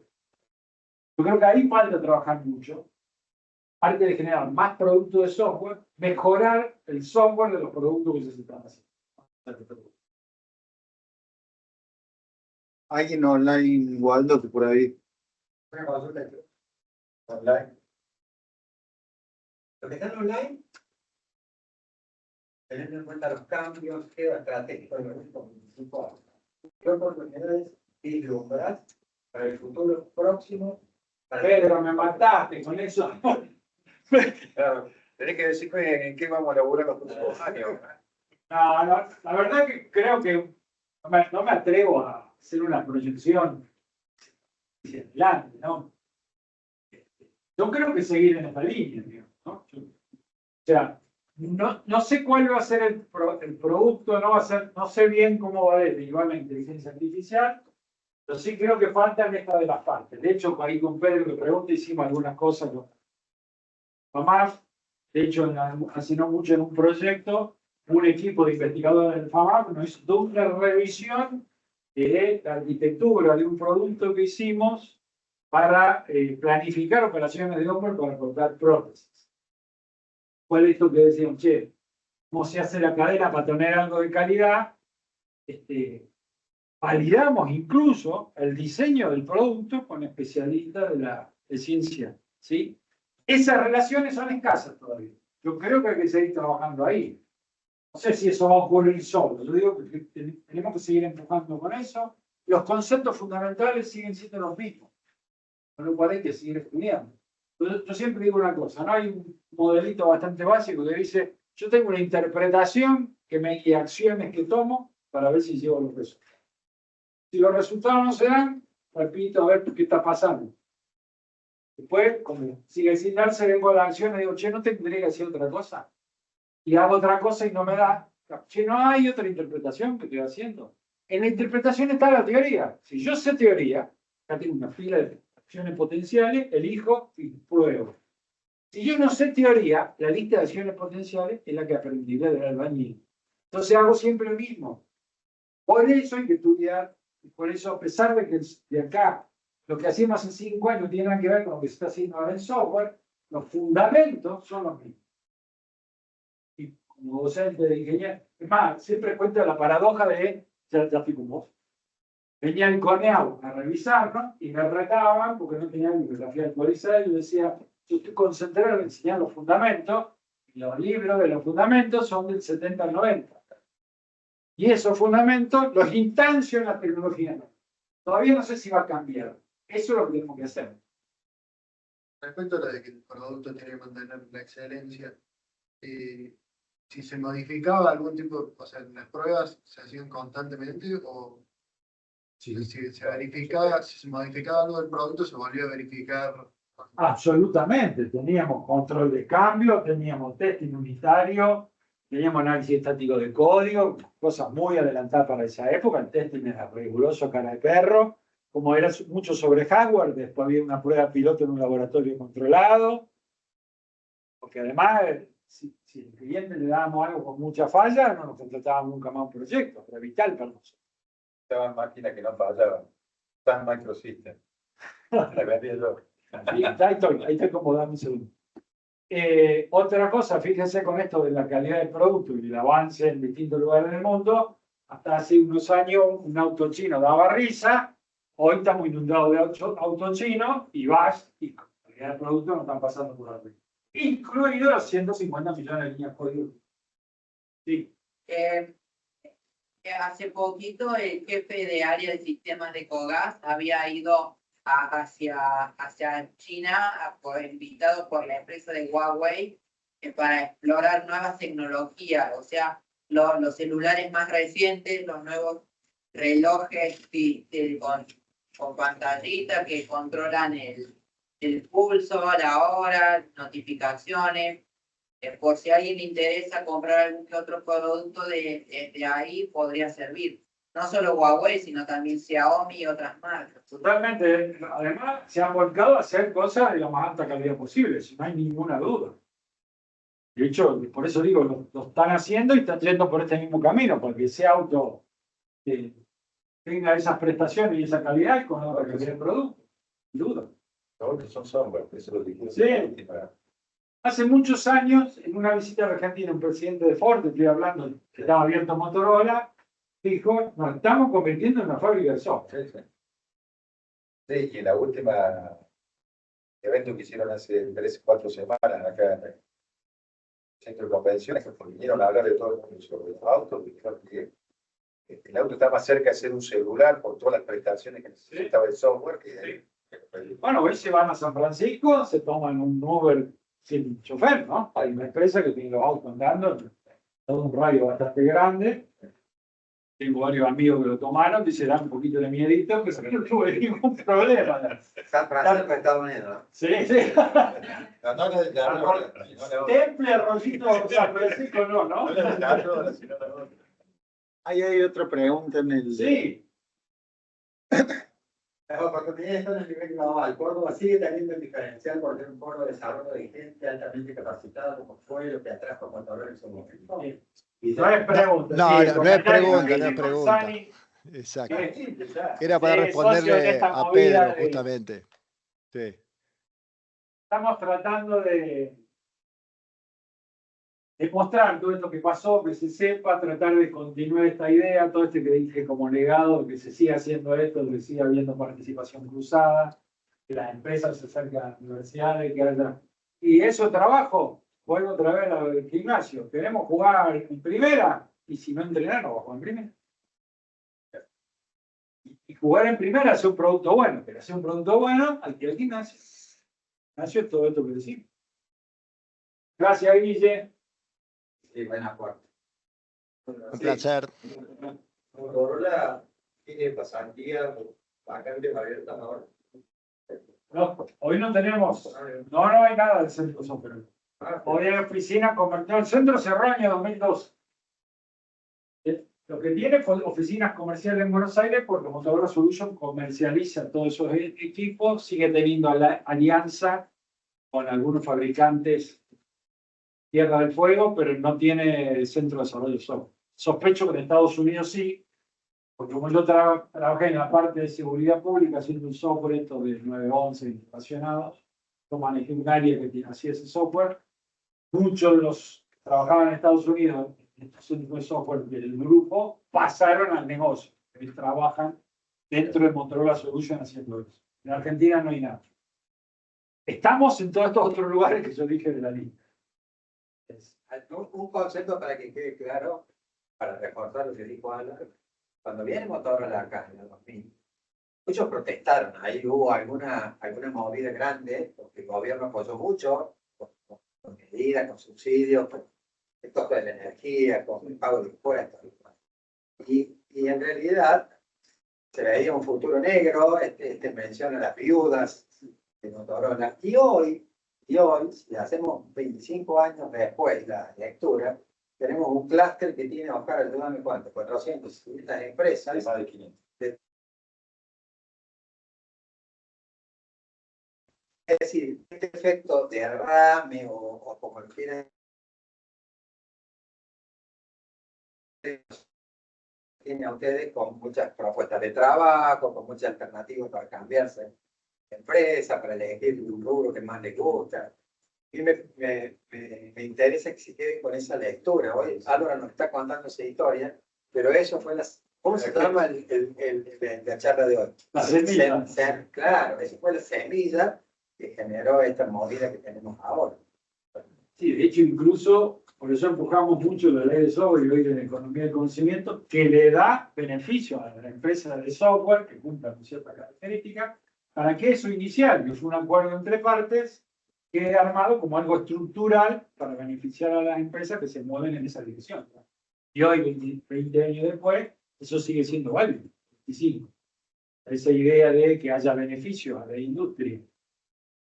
Yo creo que ahí falta trabajar mucho. Parte de generar más productos de software, mejorar el software de los productos que se están haciendo. Alguien online, Waldo, que por ahí. Online. Los que están online, teniendo en cuenta los cambios geoestratégicos de los municipios, ¿qué oportunidades vislumbras para el futuro próximo? Pedro, me mataste con eso. Claro, tenés que decirme en qué vamos a laburar los próximos años. No, la verdad que creo que no me atrevo a hacer una proyección hacia adelante, ¿no? Yo creo que seguir en esta línea, digamos, ¿no? O sea, no sé cuál va a ser el producto, no sé bien cómo va a derivar la inteligencia artificial, pero sí creo que faltan estas de las partes. De hecho, ahí con Pedro que pregunta, hicimos algunas cosas. FAMAF, de hecho, hace no mucho en un proyecto, un equipo de investigadores del FAMAF nos hizo toda una revisión de la arquitectura de un producto que hicimos para planificar operaciones de software para cortar prótesis. ¿Cuál es esto que decían? Che, ¿cómo se hace la cadena para tener algo de calidad? Validamos incluso el diseño del producto con especialistas de ciencia, ¿sí? Esas relaciones son escasas todavía. Yo creo que hay que seguir trabajando ahí. No sé si eso va a ocurrir solo. Yo digo que tenemos que seguir empujando con eso. Los conceptos fundamentales siguen siendo los mismos, con lo cual hay que seguir estudiando. Yo siempre digo una cosa, ¿no? Hay un modelito bastante básico que dice, yo tengo una interpretación que me guía acciones que tomo para ver si llego a los resultados. Si los resultados no se dan, repito, a ver qué está pasando. Después, como sigue sin darse, vengo a la acción y digo, che, no tendría que hacer otra cosa. Y hago otra cosa y no me da. Che, no hay otra interpretación que estoy haciendo. En la interpretación está la teoría. Si yo sé teoría, acá tengo una fila de acciones potenciales, elijo y pruebo. Si yo no sé teoría, la lista de acciones potenciales es la que aprendiré del albañil. Entonces hago siempre lo mismo. Por eso hay que estudiar, y por eso, a pesar de que de acá lo que hacíamos hace 5 años tiene nada que ver con lo que se está haciendo ahora en software, los fundamentos son los mismos. Y como docente de ingeniería, es más, siempre cuento la paradoja de, ya estoy con vos, venía el CONEAU a revisarnos y me retaban porque no tenía bibliografía actualizada y yo decía, yo estoy concentrado en enseñar los fundamentos y los libros de los fundamentos son del 70 al 90. Y esos fundamentos los instancio en la tecnología. Todavía no sé si va a cambiar. Eso es lo que tenemos que hacer. Respecto a lo de que el producto tiene que mantener la excelencia, si se modificaba algún tipo, o sea, las pruebas se hacían constantemente o si se verificaba, si se modificaba algo del producto, se volvía a verificar. Absolutamente. Teníamos control de cambio, teníamos testing unitario, teníamos análisis estático de código, cosas muy adelantadas para esa época. El testing era riguroso, cara de perro. Como era mucho sobre hardware, después había una prueba piloto en un laboratorio controlado. Porque además, si al cliente le dábamos algo con mucha falla, no nos contrataban nunca más un proyecto. Era vital para nosotros. Estaban máquinas que no fallaban. Tan Microsystem. La vendía yo. Sí, ahí estoy como dando un segundo. Otra cosa, fíjense con esto de la calidad del producto y el avance en distintos lugares del mundo, hasta hace unos años un auto chino daba risa, hoy estamos inundados de autos chinos y vas y la calidad del producto no están pasando por arriba. Incluido los 150 millones de líneas código. Sí. Hace poquito el jefe de área de sistemas de COGAS había ido hacia China, invitado por la empresa de Huawei para explorar nuevas tecnologías, o sea, los celulares más recientes, los nuevos relojes con pantallita que controlan el pulso, la hora, notificaciones. Por si a alguien le interesa comprar algún que otro producto de ahí, podría servir. No solo Huawei, sino también Xiaomi y otras marcas. Totalmente. Además, se han volcado a hacer cosas de la más alta calidad posible, si no hay ninguna duda. De hecho, por eso digo, lo están haciendo y están yendo por este mismo camino, porque ese auto tenga esas prestaciones y esa calidad y con otra calidad de producto. Sin duda. Los que son software, eso lo dijimos. Sí. Hace muchos años, en una visita a Argentina, un presidente de Ford, estoy hablando, que estaba abierto a Motorola, dijo, nos estamos convirtiendo en una fábrica de software. Sí, sí. Sí, y en la última evento que hicieron hace 3 o 4 semanas acá en el centro de convenciones, que vinieron a hablar de todo el mundo sobre los autos, dijeron que el auto está más cerca de ser un celular por todas las prestaciones que necesitaba el software. Bueno, hoy se van a San Francisco, se toman un Uber sin chofer, ¿no? Hay una empresa que tiene los autos andando, todo un radio bastante grande. Tengo varios amigos que lo tomaron, y se dan un poquito de miedito, pero no tuve ningún problema. San Francisco, Estados Unidos. Sí, sí. No, Temple, Arroyito, San Francisco, no. Ahí hay otra pregunta en el. Sí. Las oportunidades están en el nivel global. Córdoba sigue teniendo el diferencial por ser un polo de desarrollo de gente altamente capacitada, como fue lo que atrajo a Motorola en su momento. No es pregunta. No, sí, no es pregunta, porque no es pregunta. Sani, Exacto. ya. Era para Sí, socio de responderle esta a movida Pedro, de- justamente. Sí. Estamos tratando de mostrar todo esto que pasó, que se sepa, tratar de continuar esta idea, todo este que dije como legado, que se siga haciendo esto, que siga habiendo participación cruzada, que las empresas se acerquen a las universidades, que haya... Y eso trabajo, vuelvo otra vez al gimnasio. Queremos jugar en primera, y si no entrenar, no vamos a jugar en primera. Y jugar en primera hace un producto bueno, pero hacer un producto bueno al que ir al gimnasio. El gimnasio es todo esto que decimos. Gracias, Guille. Sí, buen aporte. Un placer. Motorola tiene pasantía Vacantes abiertas ahora. No, hoy no tenemos, no hay nada del centro software. Hoy hay oficina comercial, el centro cerró en el año 2002. Lo que tiene fue oficinas comerciales en Buenos Aires porque Motorola Solutions comercializa todos esos equipos, sigue teniendo alianza con algunos fabricantes Tierra del Fuego, pero no tiene centro de desarrollo de software. Sospecho que en Estados Unidos sí, porque como yo trabajé en la parte de seguridad pública haciendo un software esto de 911 relacionados, yo manejé un área que hacía ese software. Muchos de los que trabajaban en Estados Unidos, estos centros de software del grupo, pasaron al negocio. Ellos trabajan dentro de Motorola Solutions haciendo eso. En Argentina no hay nada. Estamos en todos estos otros lugares que yo dije de la lista. Un concepto para que quede claro, para reforzar lo que dijo Álvaro. Cuando viene Motorola acá en el 2000, muchos protestaron. Ahí hubo alguna movida grande, porque el gobierno apoyó mucho, con medidas, con subsidios, con el costo de la energía, con el pago de impuestos. Y en realidad se veía un futuro negro, menciona las viudas de Motorola. Y hoy, si hacemos 25 años después la lectura, tenemos un clúster que tiene, Oscar, ayúdame cuánto, 450 empresas. Más de 500. Es decir, este efecto de derrame o como lo quieran, tiene a ustedes con muchas propuestas de trabajo, con muchas alternativas para cambiarse de empresa, para elegir un rubro que más les gusta. Y me interesa que se queden con esa lectura. Hoy Álvaro nos está contando esa historia, pero eso fue ¿cómo se llama la charla de hoy? La semilla. Claro, esa fue la semilla que generó esta movida que tenemos ahora. Sí, de hecho, incluso por eso empujamos mucho la ley de software y hoy de la economía del conocimiento, que le da beneficio a la empresa de software que cumpla con ciertas características, para que eso inicial, que fue un acuerdo entre partes, quede armado como algo estructural para beneficiar a las empresas que se mueven en esa dirección. Y hoy, 20 años después, eso sigue siendo válido. 25. Esa idea de que haya beneficio a la industria,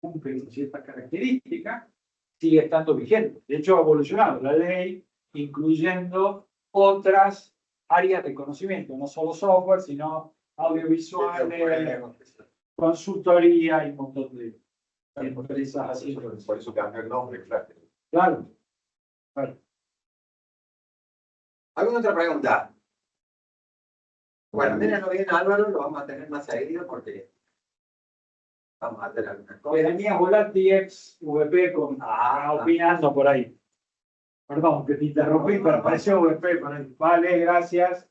cumple con ciertas características, sigue estando vigente. De hecho, ha evolucionado la ley, incluyendo otras áreas de conocimiento, no solo software, sino audiovisuales, consultoría y un montón de empresas así. Por eso cambió el nombre, claro. Claro. ¿Alguna otra pregunta? Bueno, miren, no viene Álvaro, lo vamos a tener más seguido porque vamos a hacer algunas cosas. Venía Volati ex VP opinando por ahí. Perdón, que te interrumpí, pero apareció VP por ahí. Vale, gracias.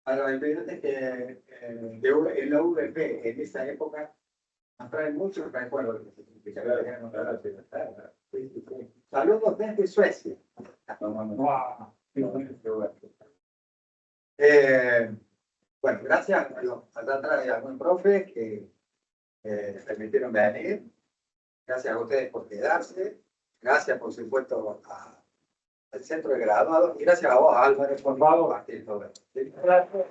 Ahora, fíjate que en la VP en esa época nos trae muchos recuerdos. Saludos desde Suecia. Wow. Bueno, gracias. Allá atrás hay algún profe que permitieron venir. Gracias a ustedes por quedarse. Gracias, por supuesto, al centro de graduados. Y gracias a vos, Álvaro, por compartir todo esto. Gracias.